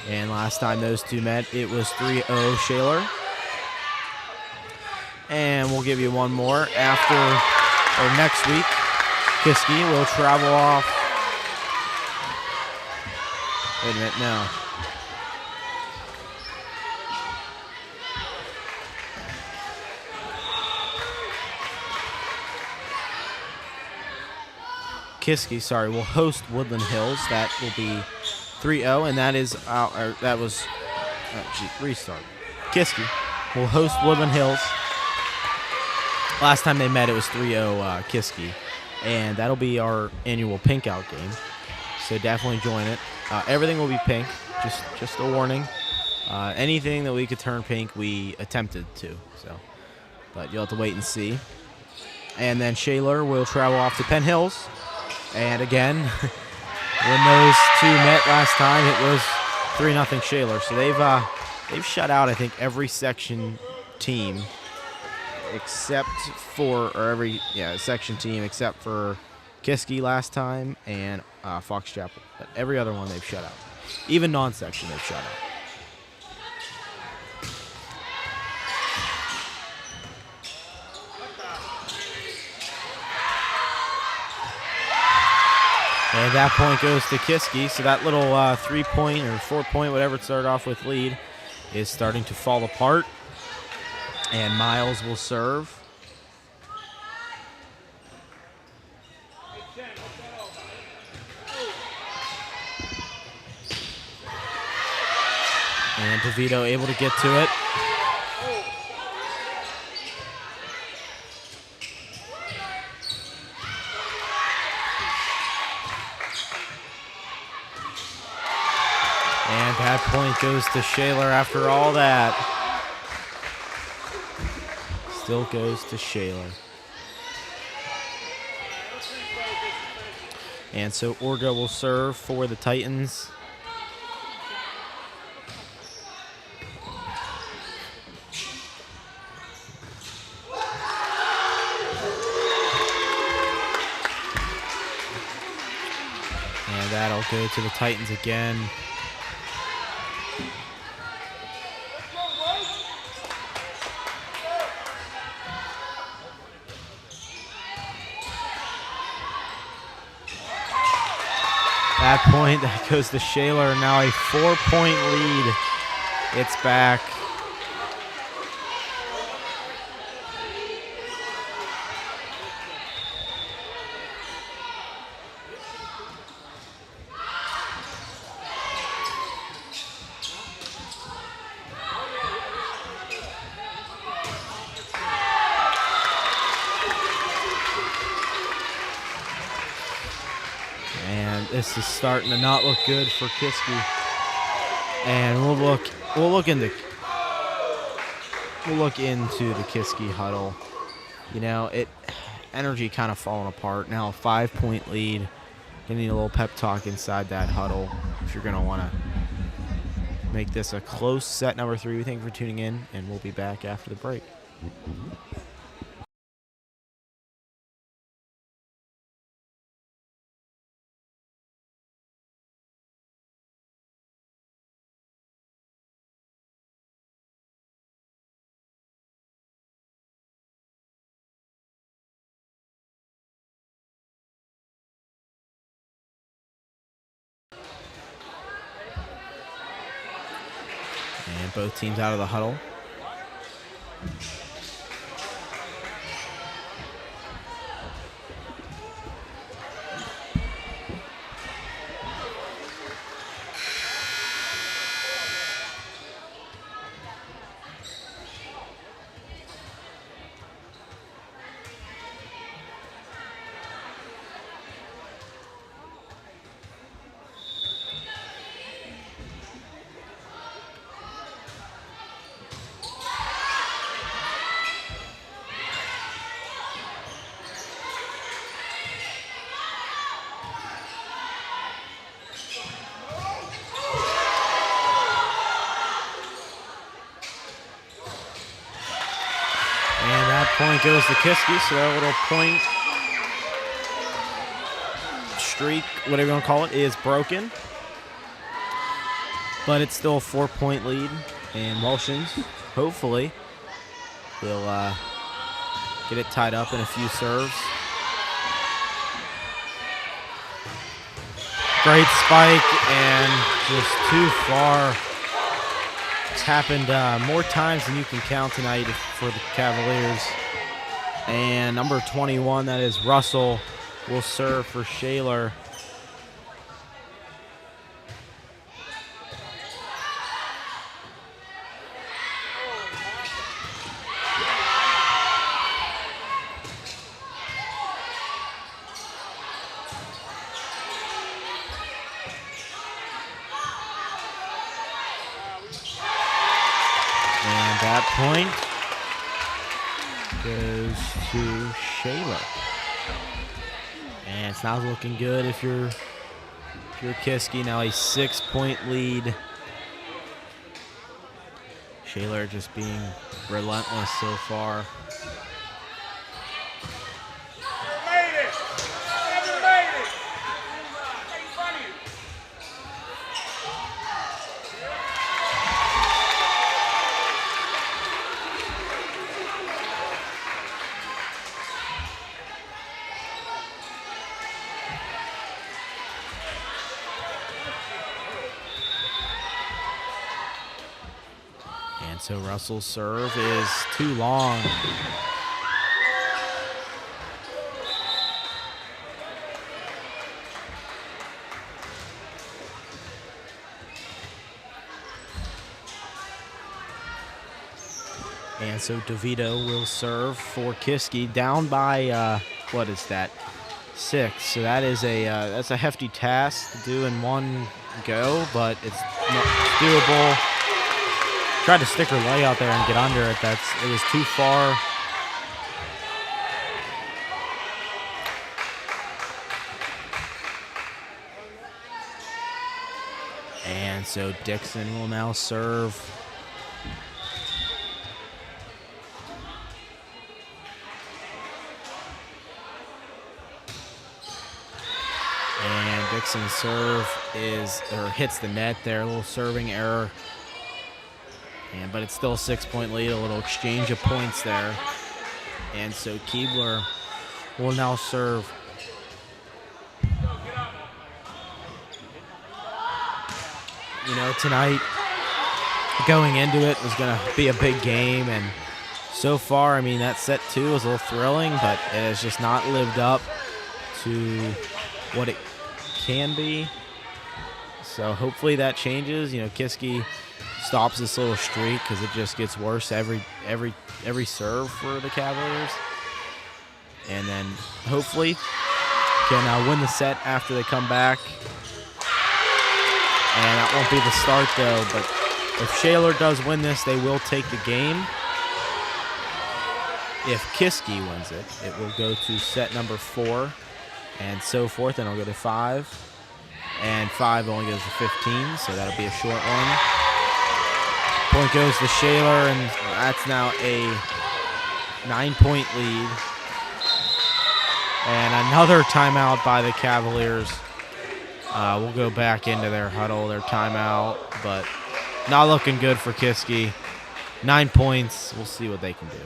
And last time those two met, it was 3-0 Shaler. And we'll give you one more. Next week, Kiski will travel off. Wait a minute, no. Kiski, will host Woodland Hills. That will be 3-0, and that is restart. Kiski will host Woodland Hills. Last time they met, it was 3-0 Kiski, and that'll be our annual pink out game. So definitely join it. Everything will be pink. Just a warning. Anything that we could turn pink, we attempted to. But you'll have to wait and see. And then Shaler will travel off to Penn Hills. And again, when those two met last time, it was 3-0 Shaler. So they've shut out, I think, every section team except for Kiski last time and Fox Chapel. But every other one they've shut out. Even non-section they've shut out. And that point goes to Kiski, so that little 3-point or 4-point, whatever it started off with lead, is starting to fall apart. And Miles will serve. And DeVito able to get to it. And that point goes to Shaler after all that. Still goes to Shaler. And so Orga will serve for the Titans. And that'll go to the Titans again. That point, that goes to Shaler. Now a 4-point lead. It's back. And this is starting to not look good for Kiski. And we'll look into the Kiski huddle. You know, energy kind of falling apart. Now a 5-point lead. Gonna need a little pep talk inside that huddle if you're gonna want to make this a close set number 3. We thank you for tuning in, and we'll be back after the break. And both teams out of the huddle. And that point goes to Kiski, so that little point streak, whatever you want to call it, is broken. But it's still a 4-point lead, and Welshans, hopefully, will get it tied up in a few serves. Great spike, and just too far. It's happened more times than you can count tonight for the Cavaliers. And number 21, that is Russell, will serve for Shaler. And that point goes to Shaler. And it's not looking good if you're Kiski. Now a 6-point lead. Shaler just being relentless so far. And so Russell's serve is too long. And so DeVito will serve for Kiski, down by, what is that, 6. So that is that's a hefty task to do in one go, but it's doable. Tried to stick her leg out there and get under it. It was too far. And so Dixon will now serve. And Dixon's serve hits the net there, a little serving error. But it's still a 6-point lead, a little exchange of points there. And so Keebler will now serve. You know, tonight, going into it was going to be a big game. And so far, I mean, that set 2 was a little thrilling, but it has just not lived up to what it can be. So hopefully that changes. You know, Kiski stops this little streak because it just gets worse every serve for the Cavaliers, and then hopefully can win the set after they come back. And that won't be the start though. But if Shaler does win this, they will take the game. If Kiski wins it, it will go to set number 4, and so forth. And it'll go to 5, and 5 only goes to 15, so that'll be a short one. Point goes to Shaler, and that's now a 9-point lead. And another timeout by the Cavaliers. We'll go back into their huddle, their timeout, but not looking good for Kiski. 9 points. We'll see what they can do.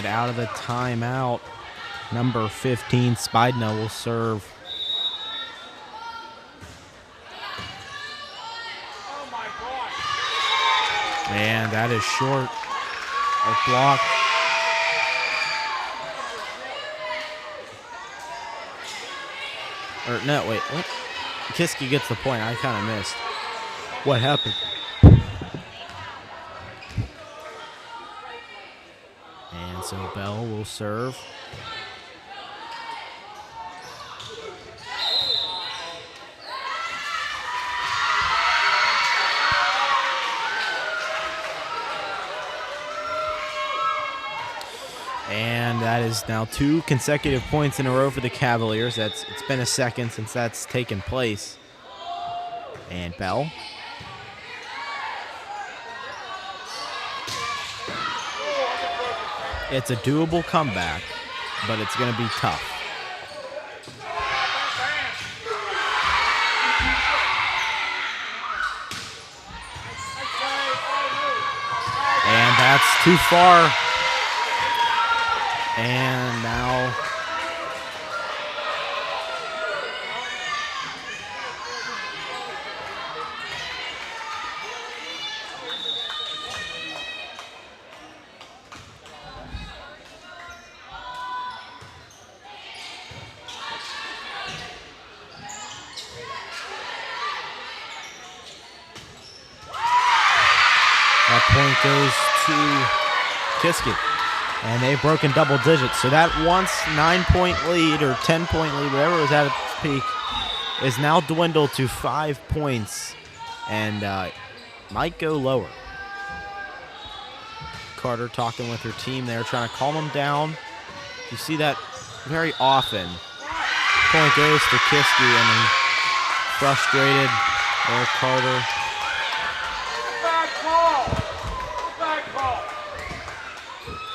And out of the timeout, number 15, Spidna, will serve. And that is short. A block. Or no, wait, what? Kiski gets the point. I kind of missed. What happened? And so Bell will serve. And that is now 2 consecutive points in a row for the Cavaliers. It's been a second since that's taken place. And Bell. It's a doable comeback, but it's going to be tough. And that's too far. And now that point goes to Kiski. And they've broken double digits. So that once 9-point lead or 10-point lead, whatever was at its peak, is now dwindled to 5 points and might go lower. Carter talking with her team there, trying to calm them down. You see that very often. Point goes to Kiski and then frustrated there, Carter.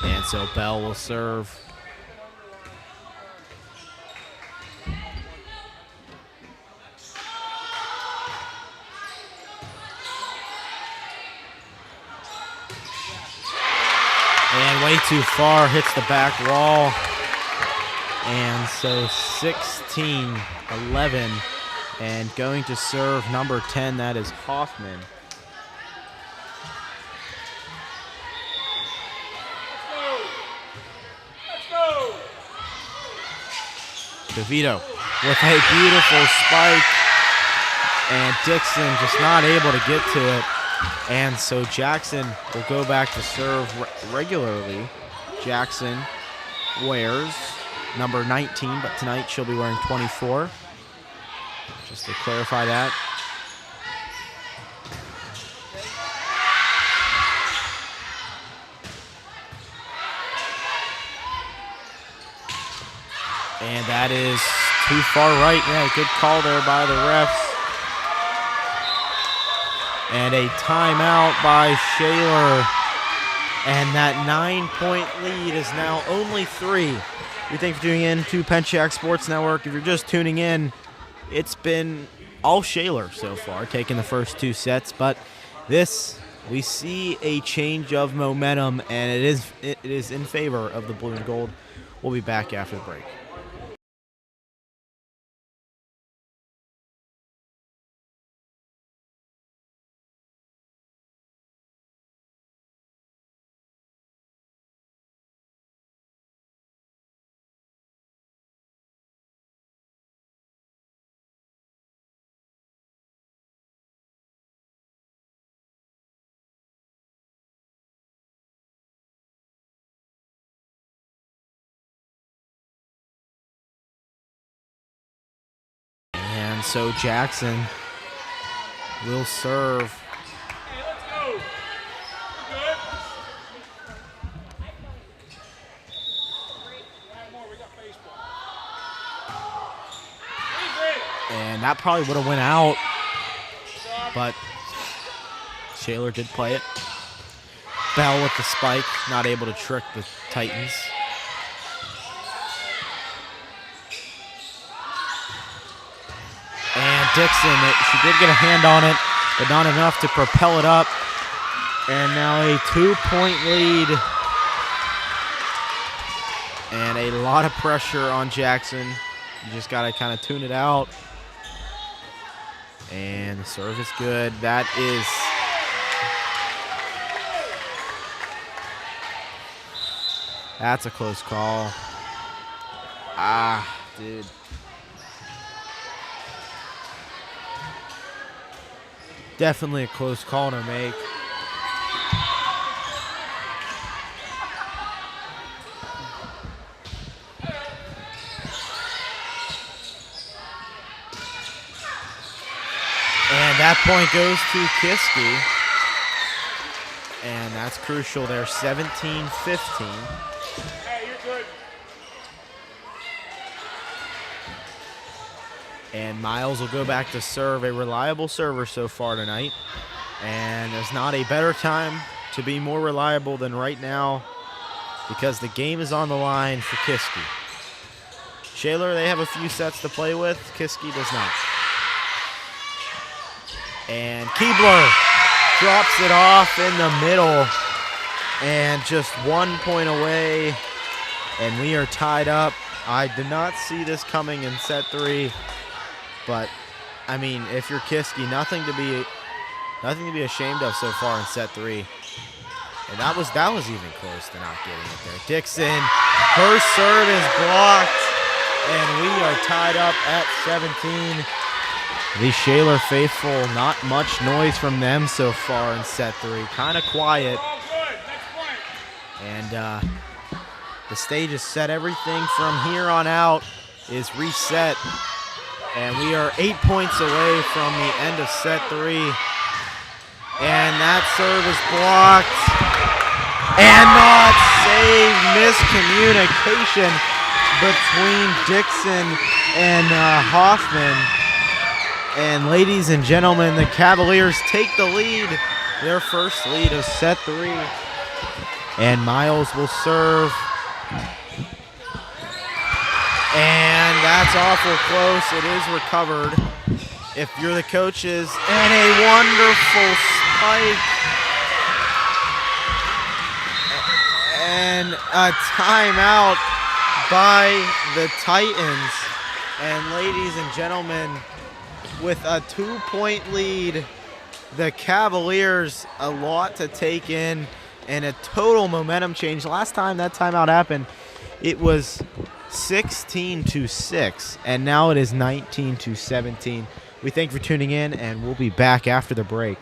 And so Bell will serve. And way too far, hits the back wall. And so 16-11. And going to serve number 10, that is Hoffman. DeVito with a beautiful spike, and Dixon just not able to get to it. And so Jackson will go back to serve regularly. Jackson wears number 19, but tonight she'll be wearing 24. Just to clarify that. And that is too far right. Yeah, good call there by the refs. And a timeout by Shaler. And that 9-point lead is now only 3. We thank you for tuning in to Pencak Sports Network. If you're just tuning in, it's been all Shaler so far, taking the first 2 sets. But this, we see a change of momentum, and it is in favor of the blue and gold. We'll be back after the break. And so Jackson will serve. Hey, let's go. You good? One more. We got baseball. And that probably would have went out, but Shaler did play it. Bell with the spike, not able to trick the Titans. And Dixon, she did get a hand on it, but not enough to propel it up. And now a 2-point lead And a lot of pressure on Jackson. You just got to kind of tune it out. And the serve is good. That's a close call. Dude. Definitely a close call to make. And that point goes to Kiski. And that's crucial there, 17-15. Hey, you're good. And Miles will go back to serve, a reliable server so far tonight. And there's not a better time to be more reliable than right now because the game is on the line for Kiski. Shaler, they have a few sets to play with. Kiski does not. And Keebler drops it off in the middle. And just 1 point away. And we are tied up. I did not see this coming in set 3. But, I mean, if you're Kiski, nothing to be ashamed of so far in set 3. And that was even close to not getting it there. Dixon, her serve is blocked. And we are tied up at 17. The Shaler faithful, not much noise from them so far in set 3. Kind of quiet. All good. Next point. And the stage is set. Everything from here on out is reset. And we are 8 points away from the end of set 3. And that serve is blocked. And not saved. Miscommunication between Dixon and Hoffman. And ladies and gentlemen, the Cavaliers take the lead. Their first lead of set 3. And Miles will serve. And that's awful close. It is recovered. If you're the coaches, and a wonderful spike. And a timeout by the Titans. And ladies and gentlemen, with a 2-point lead, the Cavaliers, a lot to take in and a total momentum change. Last time that timeout happened, it was 16-6, and now it is 19-17. We thank you for tuning in, and we'll be back after the break.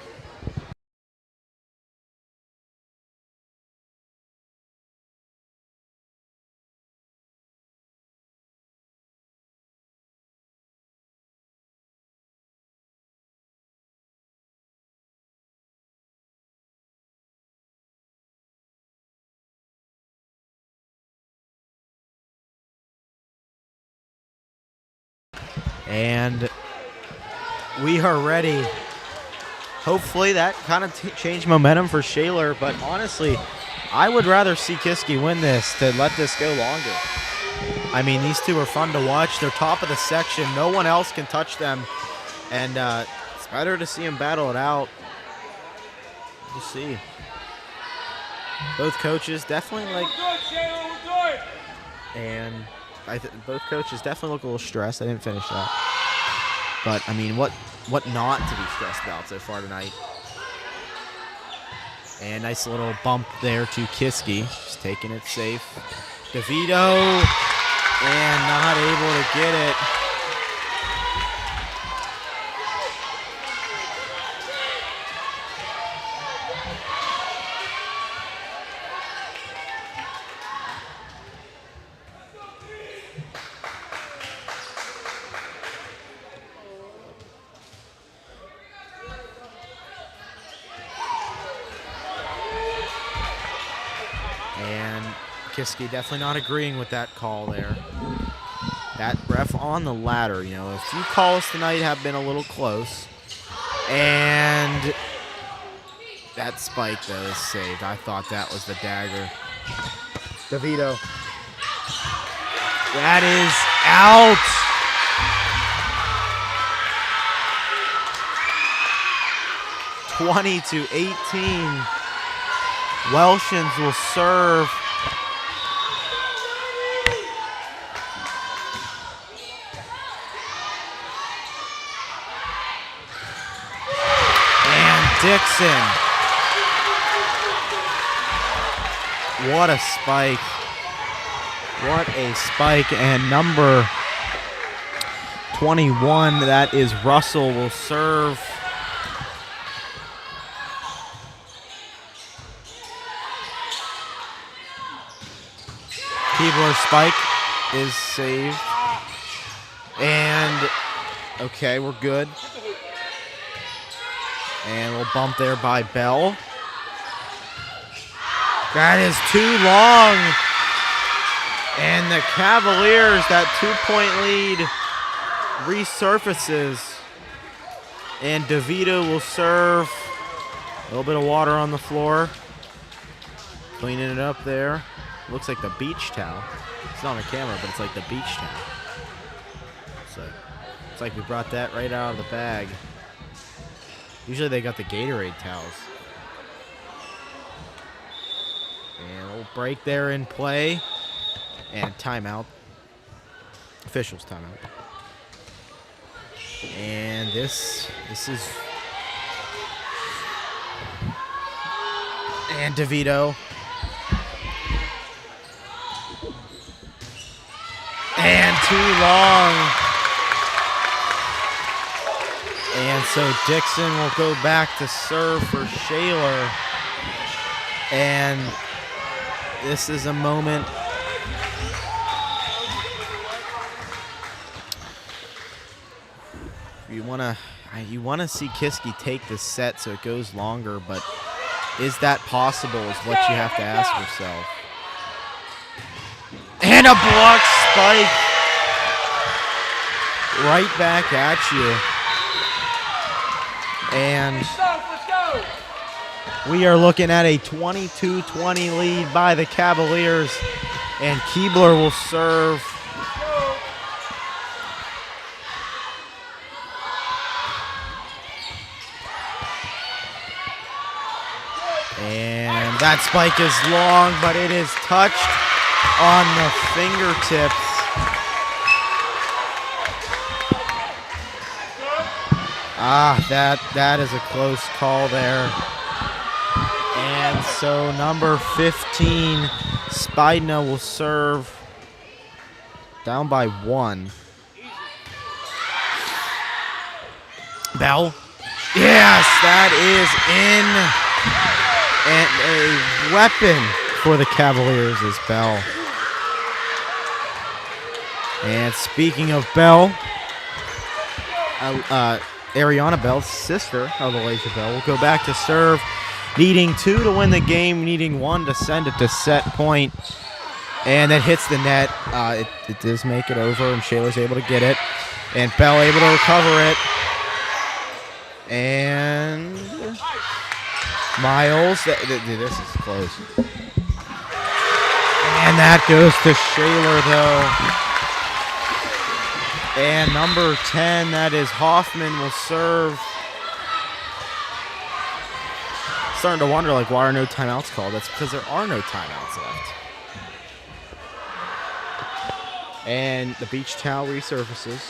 And we are ready. Hopefully that kind of changed momentum for Shaler, but honestly, I would rather see Kiski win this to let this go longer. I mean, these two are fun to watch. They're top of the section. No one else can touch them. And it's better to see them battle it out. We'll see. Both coaches definitely like... We're good, Shaler, we're good. And both coaches definitely look a little stressed. I didn't finish that. But, I mean, what not to be stressed about so far tonight. And nice little bump there to Kiski. Just taking it safe. DeVito. And not able to get it. Kiski definitely not agreeing with that call there. That ref on the ladder, you know, a few calls tonight have been a little close. And that spike, though, is saved. I thought that was the dagger. DeVito. That is out. (20-18). Welshans will serve. Dixon. What a spike. What a spike. And number 21, that is Russell, will serve. Keebler's spike is saved. And, okay, we're good. And we'll bump there by Bell. That is too long. And the Cavaliers, that 2-point lead resurfaces. And DeVito will serve. A little bit of water on the floor. Cleaning it up there. Looks like the beach towel. It's not on the camera, but it's like the beach towel. It's like we brought that right out of the bag. Usually they got the Gatorade towels. And a little break there in play. And timeout. Officials timeout. And this is... And DeVito. And too long. And so Dixon will go back to serve for Shaler. And this is a moment. You want to see Kiski take this set so it goes longer, but is that possible is what you have to ask yourself. And a block spike right back at you. And we are looking at a 22-20 lead by the Cavaliers. And Keebler will serve. And that spike is long, but it is touched on the fingertips. That is a close call there. And so number 15, Spidna, will serve. Down by 1. Bell. Yes, that is in. And a weapon for the Cavaliers is Bell. And speaking of Bell, Ariana Bell's sister of Elijah Bell will go back to serve, needing 2 to win the game, needing 1 to send it to set point. And that hits the net. It does make it over, and Shaler's able to get it. And Bell able to recover it. And Miles, this is close. And that goes to Shaler, though. And number 10, that is Hoffman, will serve. Starting to wonder, like, why are no timeouts called? That's because there are no timeouts left. And the beach towel resurfaces.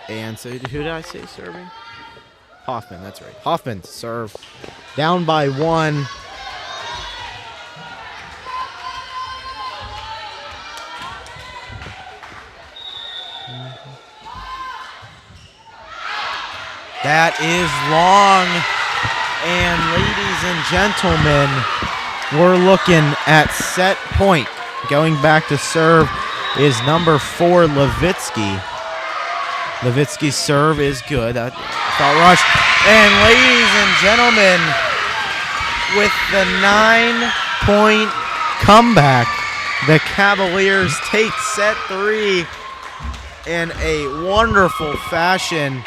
And so who did I say serving? Hoffman, that's right. Hoffman to serve. Down by 1. That is long. And ladies and gentlemen, we're looking at set point. Going back to serve is number 4, Levitsky. Levitsky's serve is good. Foul rush. And ladies and gentlemen, with the 9-point comeback, the Cavaliers take set 3 in a wonderful fashion.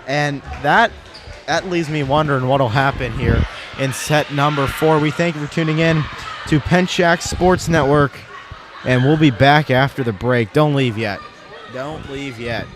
And that leaves me wondering what will happen here in set number 4. We thank you for tuning in to Pencak Sports Network, and we'll be back after the break. Don't leave yet. Don't leave yet.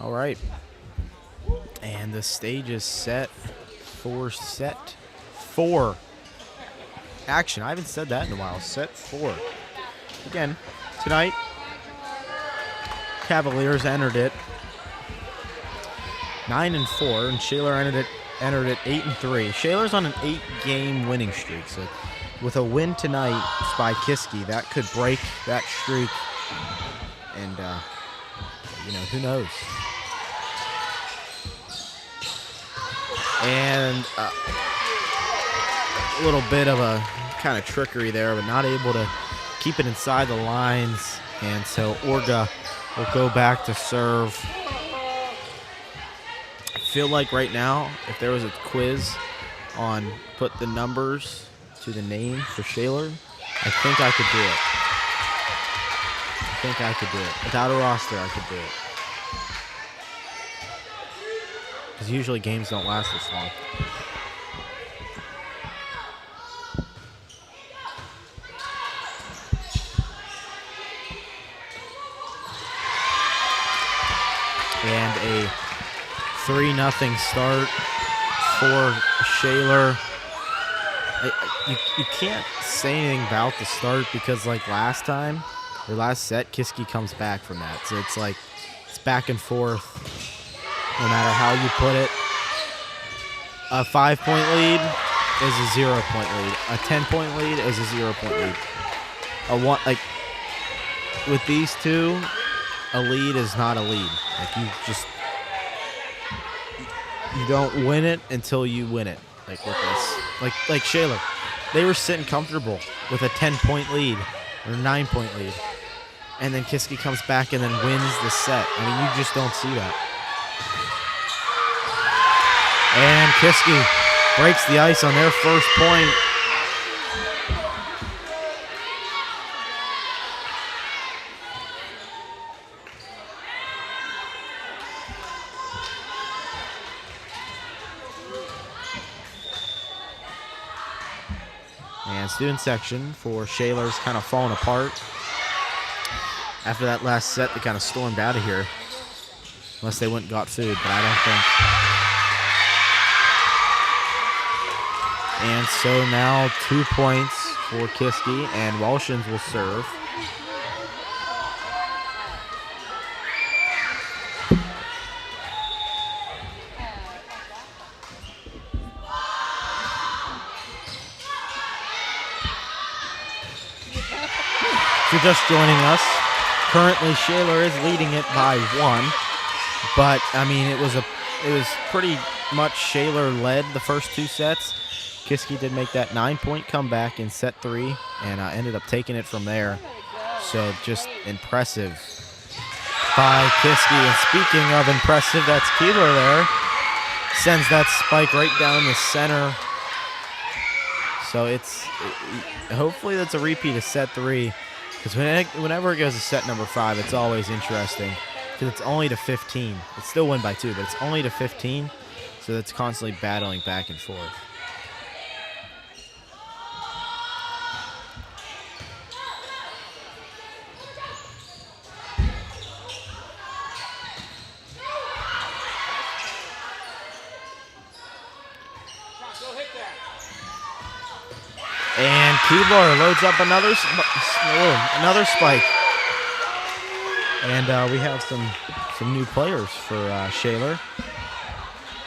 All right. And the stage is set for set 4. Action. I haven't said that in a while. Set 4. Again, tonight, Cavaliers entered it 9-4, and Shaler entered it 8-3. Shaler's on an 8-game winning streak, so with a win tonight by Kiski, that could break that streak, and who knows? And a little bit of a kind of trickery there, but not able to keep it inside the lines, and so Orga will go back to serve. I feel like right now, if there was a quiz on put the numbers to the name for Shaler, I think I could do it. Without a roster, I could do it. Because usually games don't last this long. And a 3-0 start for Shaler. You can't say anything about the start because, like last time, or last set, Kiski comes back from that. So it's like it's back and forth, no matter how you put it. A 5-point lead is a 0-point lead. A 10-point lead is a 0-point lead. With these two, a lead is not a lead. Like you don't win it until you win it. Like with this, like Shaler, they were sitting comfortable with a 10-point lead or a 9-point lead, and then Kiski comes back and then wins the set. I mean, you just don't see that. And Kiski breaks the ice on their first point. And student section for Shaler's kind of falling apart. After that last set, they kind of stormed out of here. Unless they went and got food, but I don't think. And so now 2 points for Kiski, and Walshins will serve. If you're just joining us, currently Shaler is leading it by 1, but I mean it was pretty much Shaler led the first 2 sets. Kiski did make that 9-point comeback in set 3 and ended up taking it from there. So just impressive by Kiski. And speaking of impressive, that's Keebler there. Sends that spike right down the center. So hopefully that's a repeat of set 3. Because whenever it goes to set number 5, it's always interesting. Because it's only to 15. It's still win by 2, but it's only to 15. So it's constantly battling back and forth. And Keebler loads up another spike. And we have some new players for Shaler.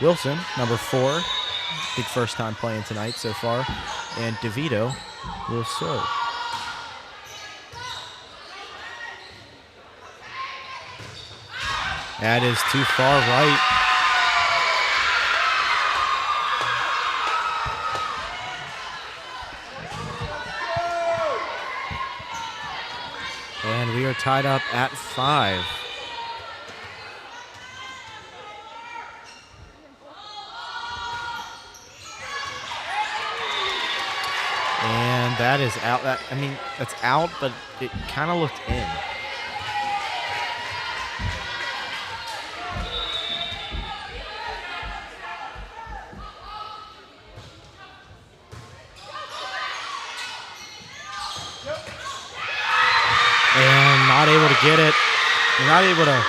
Wilson, number 4, big first time playing tonight so far. And DeVito will serve. That is too far right. And we are tied up at 5. And that is out. That's out, but it kind of looked in. And not able to get it. You're not able to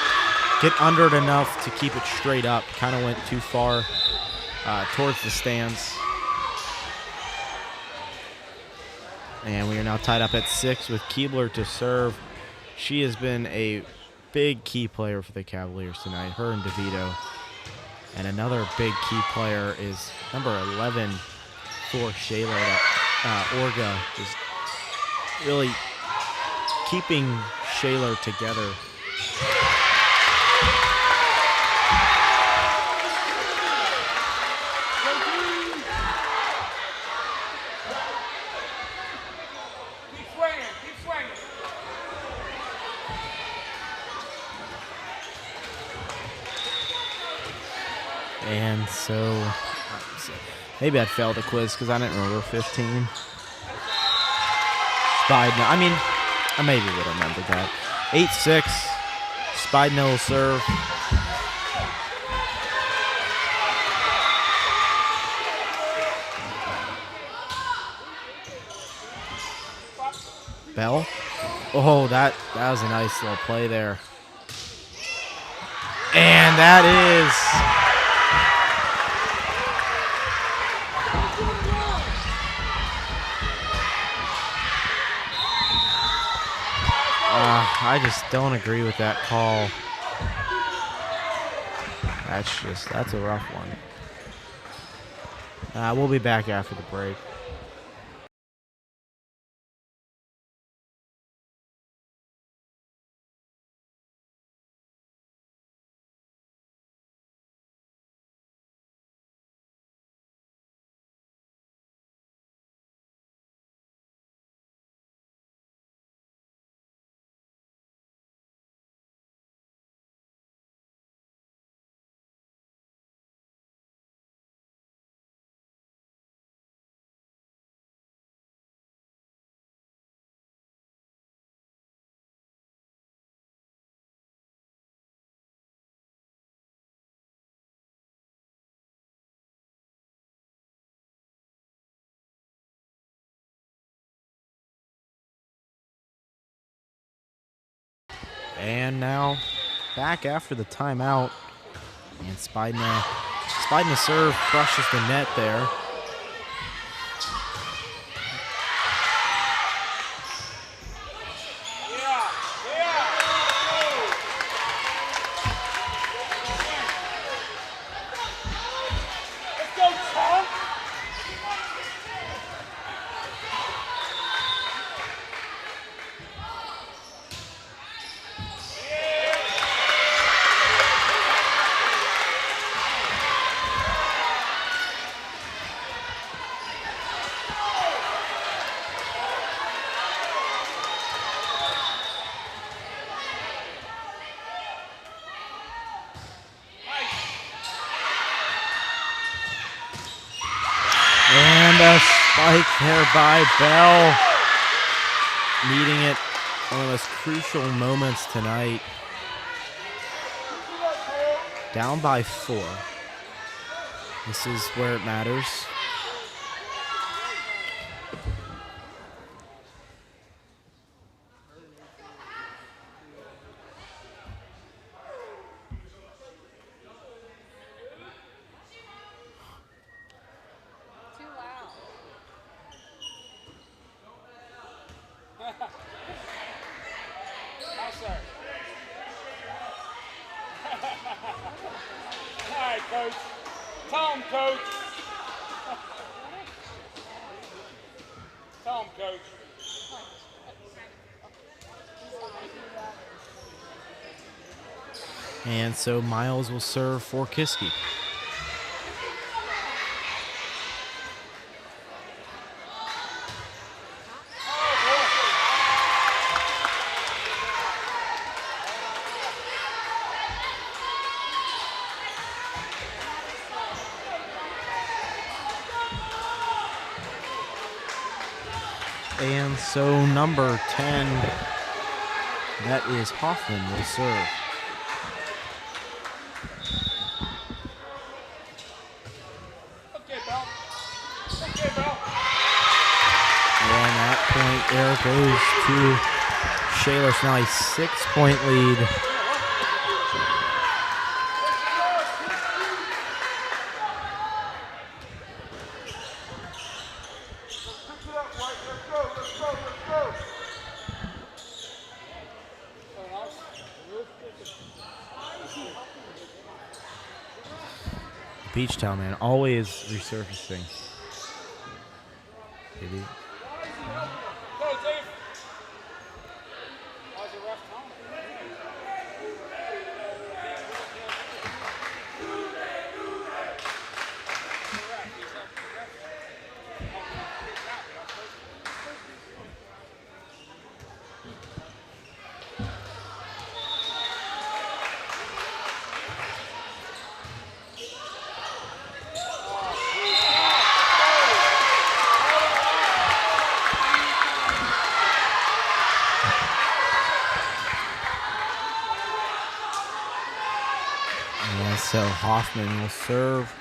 get under it enough to keep it straight up. Kind of went too far towards the stands. And we are now tied up at 6 with Keebler to serve. She has been a big key player for the Cavaliers tonight, her and DeVito. And another big key player is number 11 for Shaler, Orga, just really keeping Shaler together. And so maybe I'd fail the quiz because I didn't remember 15. Spidno. I mean, I maybe would have remembered that. 8-6. Spidno will serve. Bell. Oh, that was a nice little play there. And that is... I just don't agree with that call. That's a rough one. We'll be back after the break. And now back after the timeout. And Spidna serve crushes the net there. And a spike there by Bell. Needing it one of those crucial moments tonight. Down by 4. This is where it matters. And so Miles will serve for Kiski. And so number 10, that is Hoffman, will serve. And that point there goes to Shaler. Now a 6-point lead Beach Town, man, always resurfacing. Maybe. Go, Dave. That was a rough time. Yeah, so Hoffman will serve.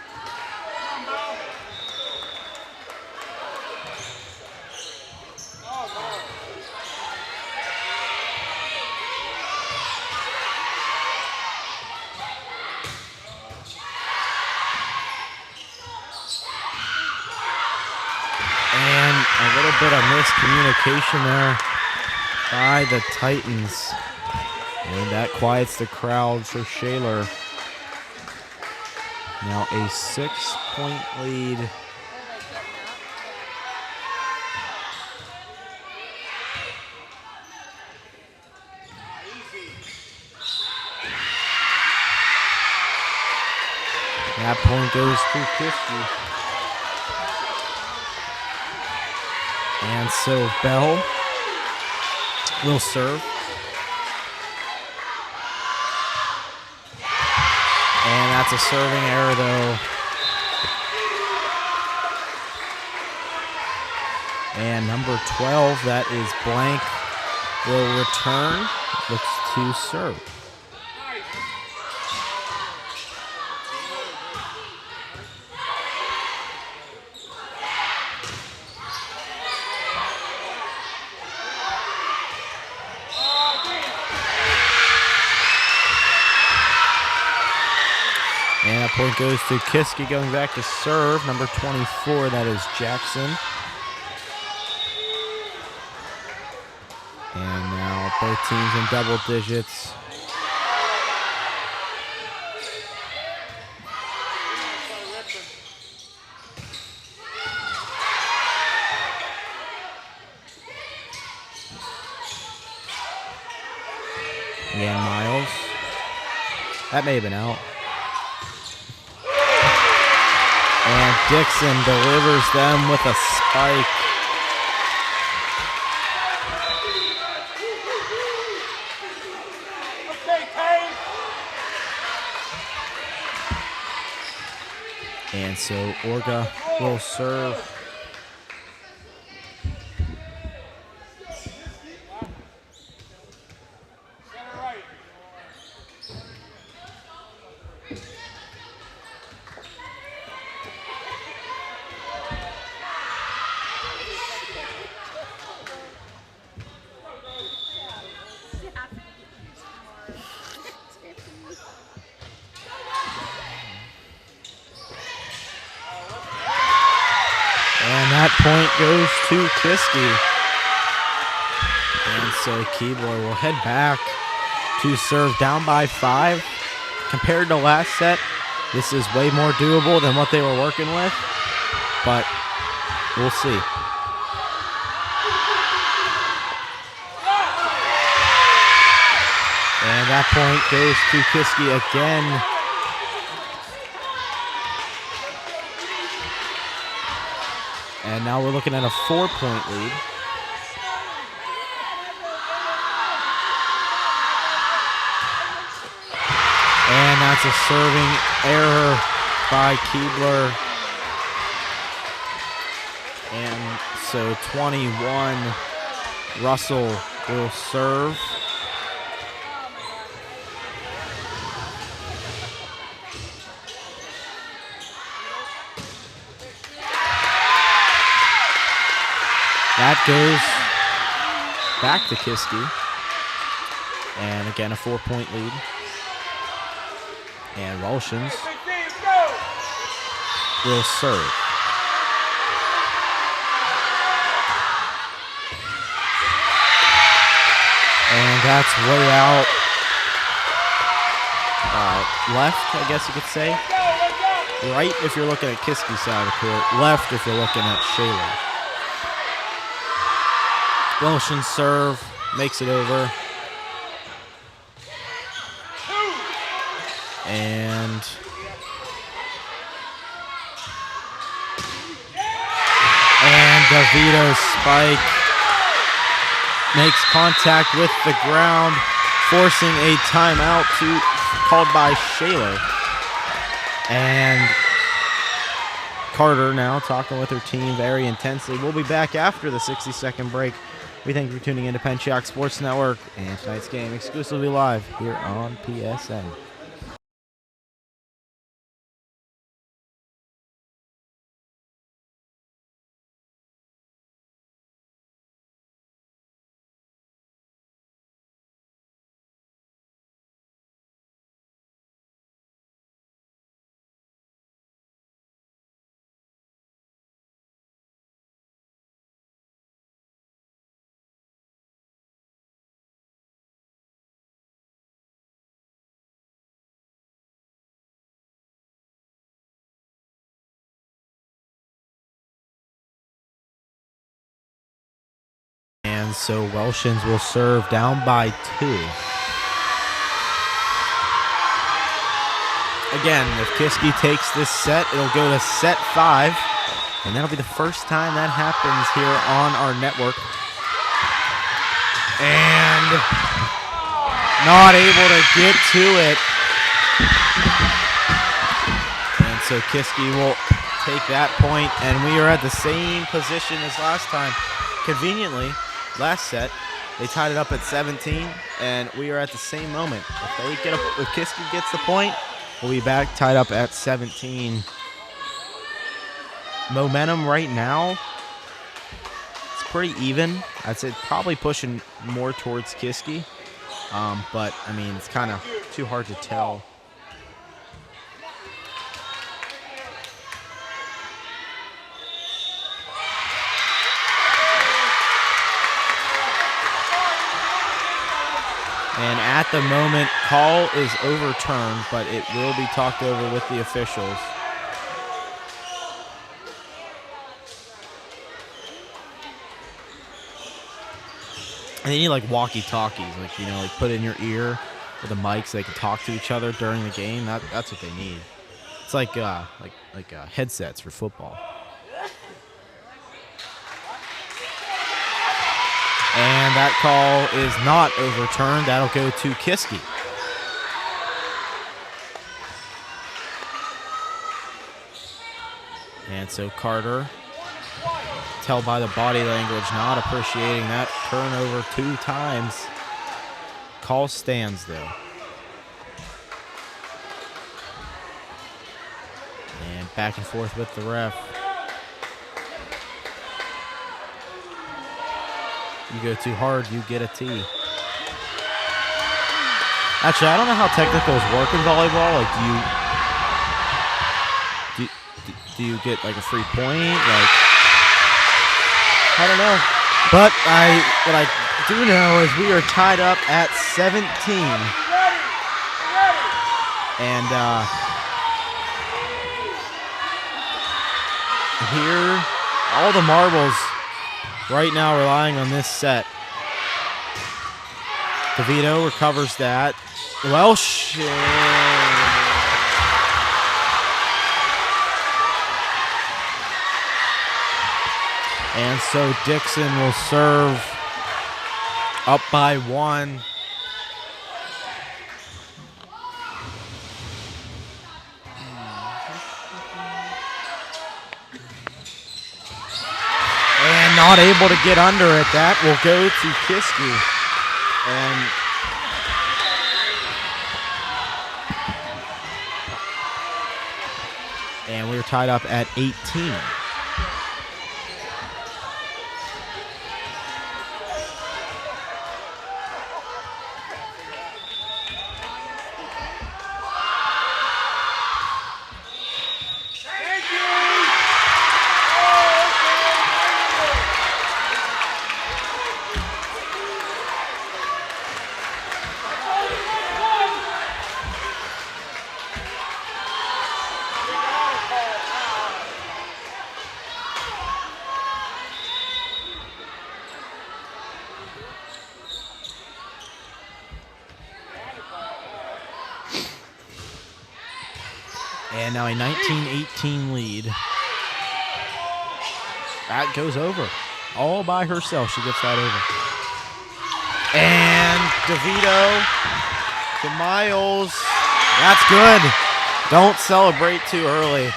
And a little bit of miscommunication there by the Titans. And that quiets the crowd for Shaler. Now a 6-point lead. That point goes to Kiski. And so Bell will serve. And that's a serving error, though. And number 12, that is Blank, will return. Looks to serve. And that point goes to Kiski going back to serve. Number 24, that is Jackson. And now both teams in double digits. Again, Miles. That may have been out. And Dixon delivers them with a spike. And so Orga will serve. And that point goes to Kiski. And so Keebler will head back to serve down by 5. Compared to last set, this is way more doable than what they were working with, but we'll see. And that point goes to Kiski again. And now we're looking at a 4-point lead. And that's a serving error by Keebler. And so 21, Russell will serve. That goes back to Kiski. And again, a 4-point lead. And Welshans will serve. And that's way out left, I guess you could say. right if you're looking at Kiski side of the court, left if you're looking at Shaler. Welshin's serve makes it over. And DeVito's spike makes contact with the ground, forcing a timeout called by Shaler. And Carter now talking with her team very intensely. We'll be back after the 60-second break. We thank you for tuning in to Pencak Sports Network and tonight's game exclusively live here on PSN. And so Welshins will serve down by 2. Again, if Kiski takes this set, it'll go to set 5. And that'll be the first time that happens here on our network. And not able to get to it. And so Kiski will take that point, and we are at the same position as last time. Conveniently, last set, they tied it up at 17, and we are at the same moment. If Kiski gets the point, we'll be back tied up at 17. Momentum right now, it's pretty even. I'd say probably pushing more towards Kiski, but I mean, it's kind of too hard to tell. And at the moment, call is overturned, but it will be talked over with the officials. And they need like walkie-talkies, like put in your ear with a mic so they can talk to each other during the game. That's what they need. It's like headsets for football. And that call is not overturned. That'll go to Kiski. And so Carter, tell by the body language, not appreciating that turnover 2 times. Call stands, though. And back and forth with the ref. You go too hard, you get a T. Actually, I don't know how technicals work in volleyball. Like, do you get like a free point? Like, I don't know. But what I do know is we are tied up at 17. And here, all the marbles right now relying on this set. DeVito recovers that. Welsh. And so Dixon will serve up by 1. And not able to get under it. That will go to Kiski. And we're tied up at 18. And now a 19-18 lead. That goes over. All by herself, she gets that over. And DeVito to Miles. That's good. Don't celebrate too early.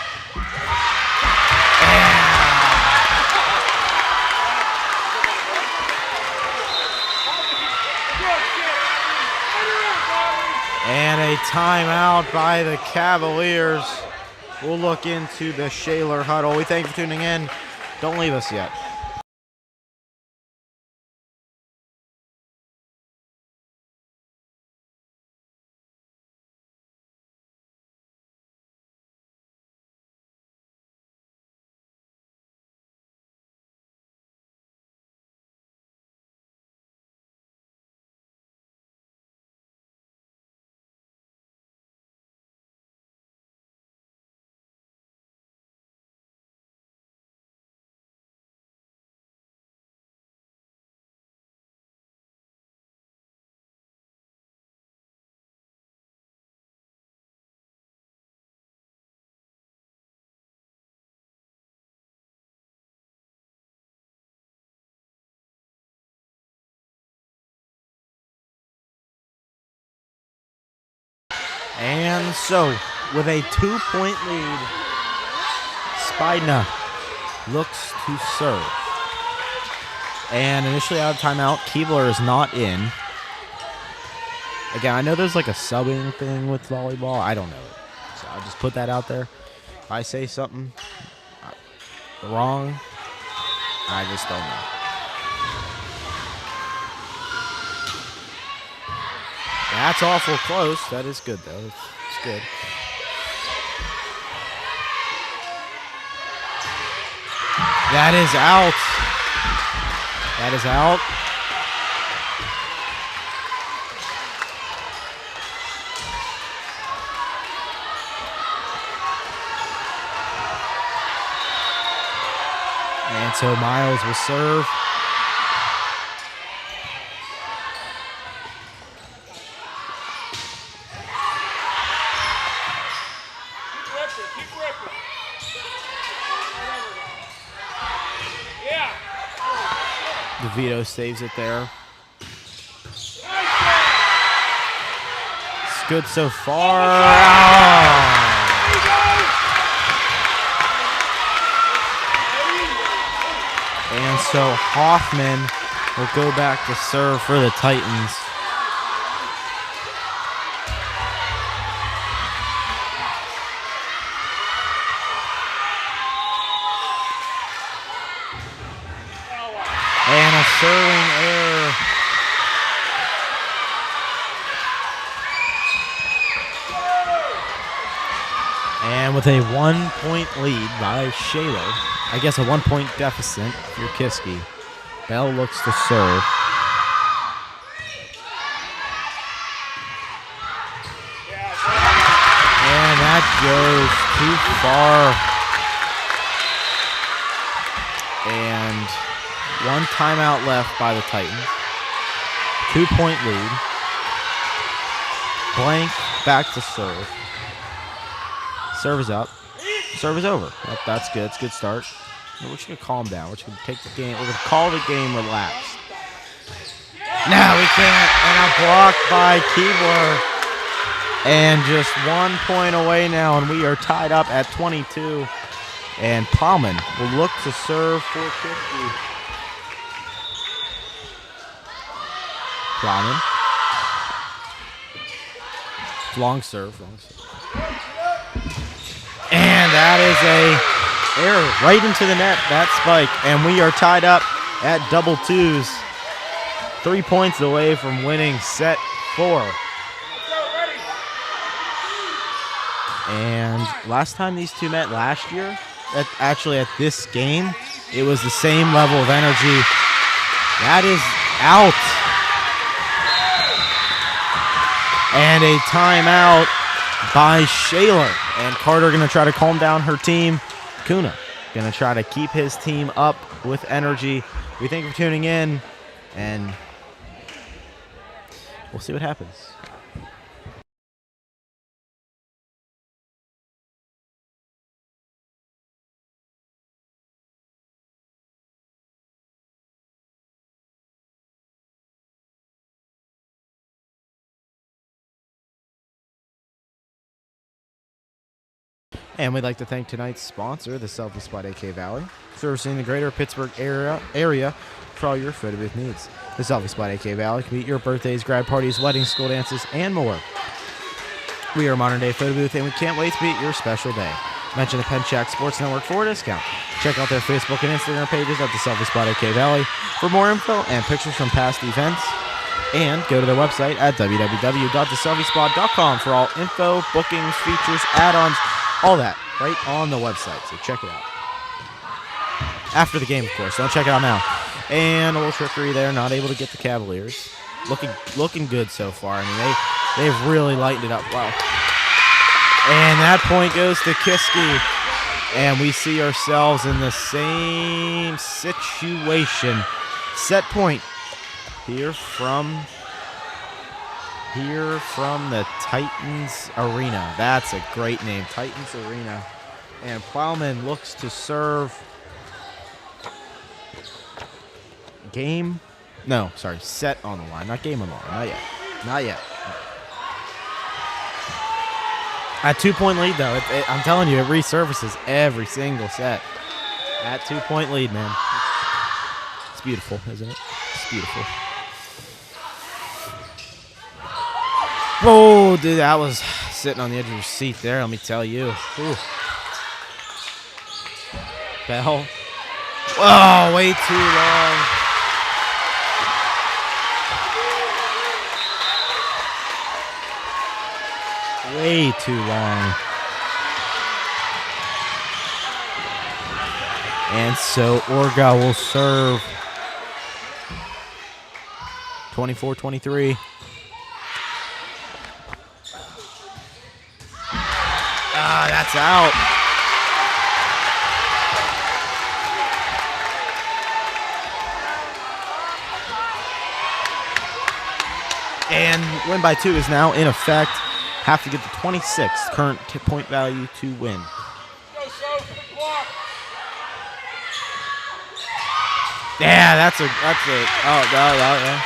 And a timeout by the Cavaliers. We'll look into the Shaler huddle. We thank you for tuning in. Don't leave us yet. And so, with a 2-point lead, Spidna looks to serve. And initially out of timeout, Keebler is not in. Again, I know there's like a subbing thing with volleyball. I don't know it. So I'll just put that out there. If I say something wrong, I just don't know. That's awful close. That is good, though. It's good. That is out. That is out. And so Miles will serve. DeVito saves it there. It's good so far. Oh. And so Hoffman will go back to serve for the Titans. And a serving error. And with a 1-point lead by Shaler, I guess a 1-point deficit for Kiski, Bell looks to serve. And that goes too far. And one timeout left by the Titans. 2-point lead. Blank back to serve. Serve is up. Serve is over. That's good. It's a good start. We're just going to calm down. We're just going to take the game. We're going to call the game relaxed. No, we can't. And a block by Keebler. And just 1 point away now, and we are tied up at 22. And Plowman will look to serve for Kiski. Plowman. Long serve. And that is a error right into the net, that spike. And we are tied up at double twos. 3 points away from winning set 4. And last time these two met last year, actually at this game, it was the same level of energy. That is out. And a timeout by Shaler. And Carter going to try to calm down her team. Kuna going to try to keep his team up with energy. We thank you for tuning in, and we'll see what happens. And we'd like to thank tonight's sponsor, the Selfie Spot AK Valley, servicing the greater Pittsburgh area for all your photo booth needs. The Selfie Spot AK Valley can be at your birthdays, grad parties, weddings, school dances, and more. We are a modern-day photo booth, and we can't wait to be at your special day. Mention the Pencak Sports Network for a discount. Check out their Facebook and Instagram pages at the Selfie Spot AK Valley for more info and pictures from past events. And go to their website at www.theselfiespot.com for all info, bookings, features, add-ons, all that right on the website. So check it out. After the game, of course. Don't check it out now. And a little trickery there. Not able to get the Cavaliers. Looking good so far. I mean, they've really lightened it up. Wow. And that point goes to Kiski. And we see ourselves in the same situation. Set point here from the Titans Arena. That's a great name, Titans Arena. And Plowman looks to serve set on the line. Not game on the line. Not yet. At 2-point lead, though. I'm telling you, it resurfaces every single set. At 2-point lead, man. It's beautiful, isn't it? It's beautiful. Whoa, dude, that was sitting on the edge of your seat there, let me tell you. Ooh. Bell. Oh, way too long. Way too long. And so Orga will serve 24-23. That's out. And win by 2 is now in effect. Have to get the 26th current point value to win. Yeah, that's a oh no, yeah.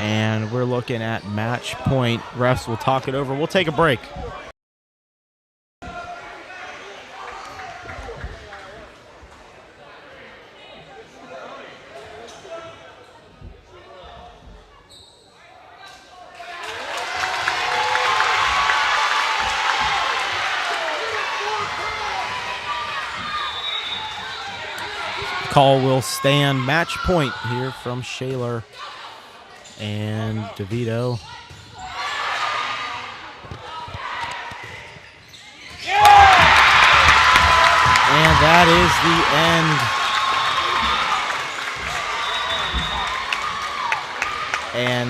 And we're looking at match point. Refs will talk it over. We'll take a break. Call will stand. Match point here from Shaler and DeVito. And that is the end. And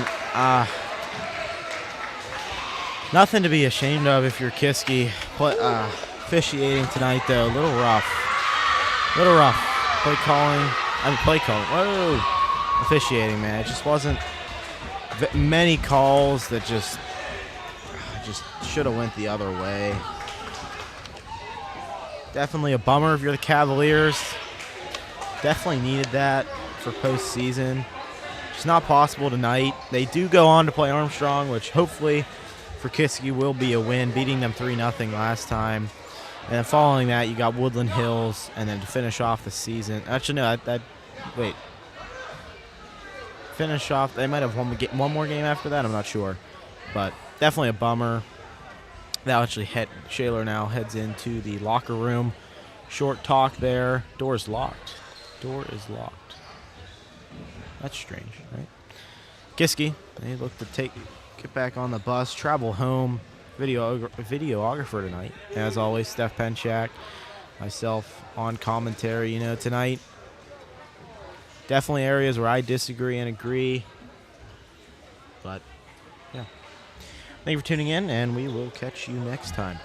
nothing to be ashamed of if you're Kiski. Officiating tonight, though, a little rough. Play calling. Whoa. Officiating, man. It just wasn't many calls that just should have went the other way. Definitely a bummer if you're the Cavaliers. Definitely needed that for postseason. It's not possible tonight. They do go on to play Armstrong, which hopefully for Kiski will be a win, beating them 3-0 last time. And then following that, you got Woodland Hills, and then to finish off the season. Actually, no, wait. Finish off. They might have one more game after that. I'm not sure, but definitely a bummer. That actually Shaler now heads into the locker room. Short talk there. Door is locked. That's strange, right? Kiski, they look to get back on the bus, travel home. Videographer tonight, as always, Steph Pencak, myself on commentary. Tonight, definitely areas where I disagree and agree, but yeah. Thank you for tuning in, and we will catch you next time.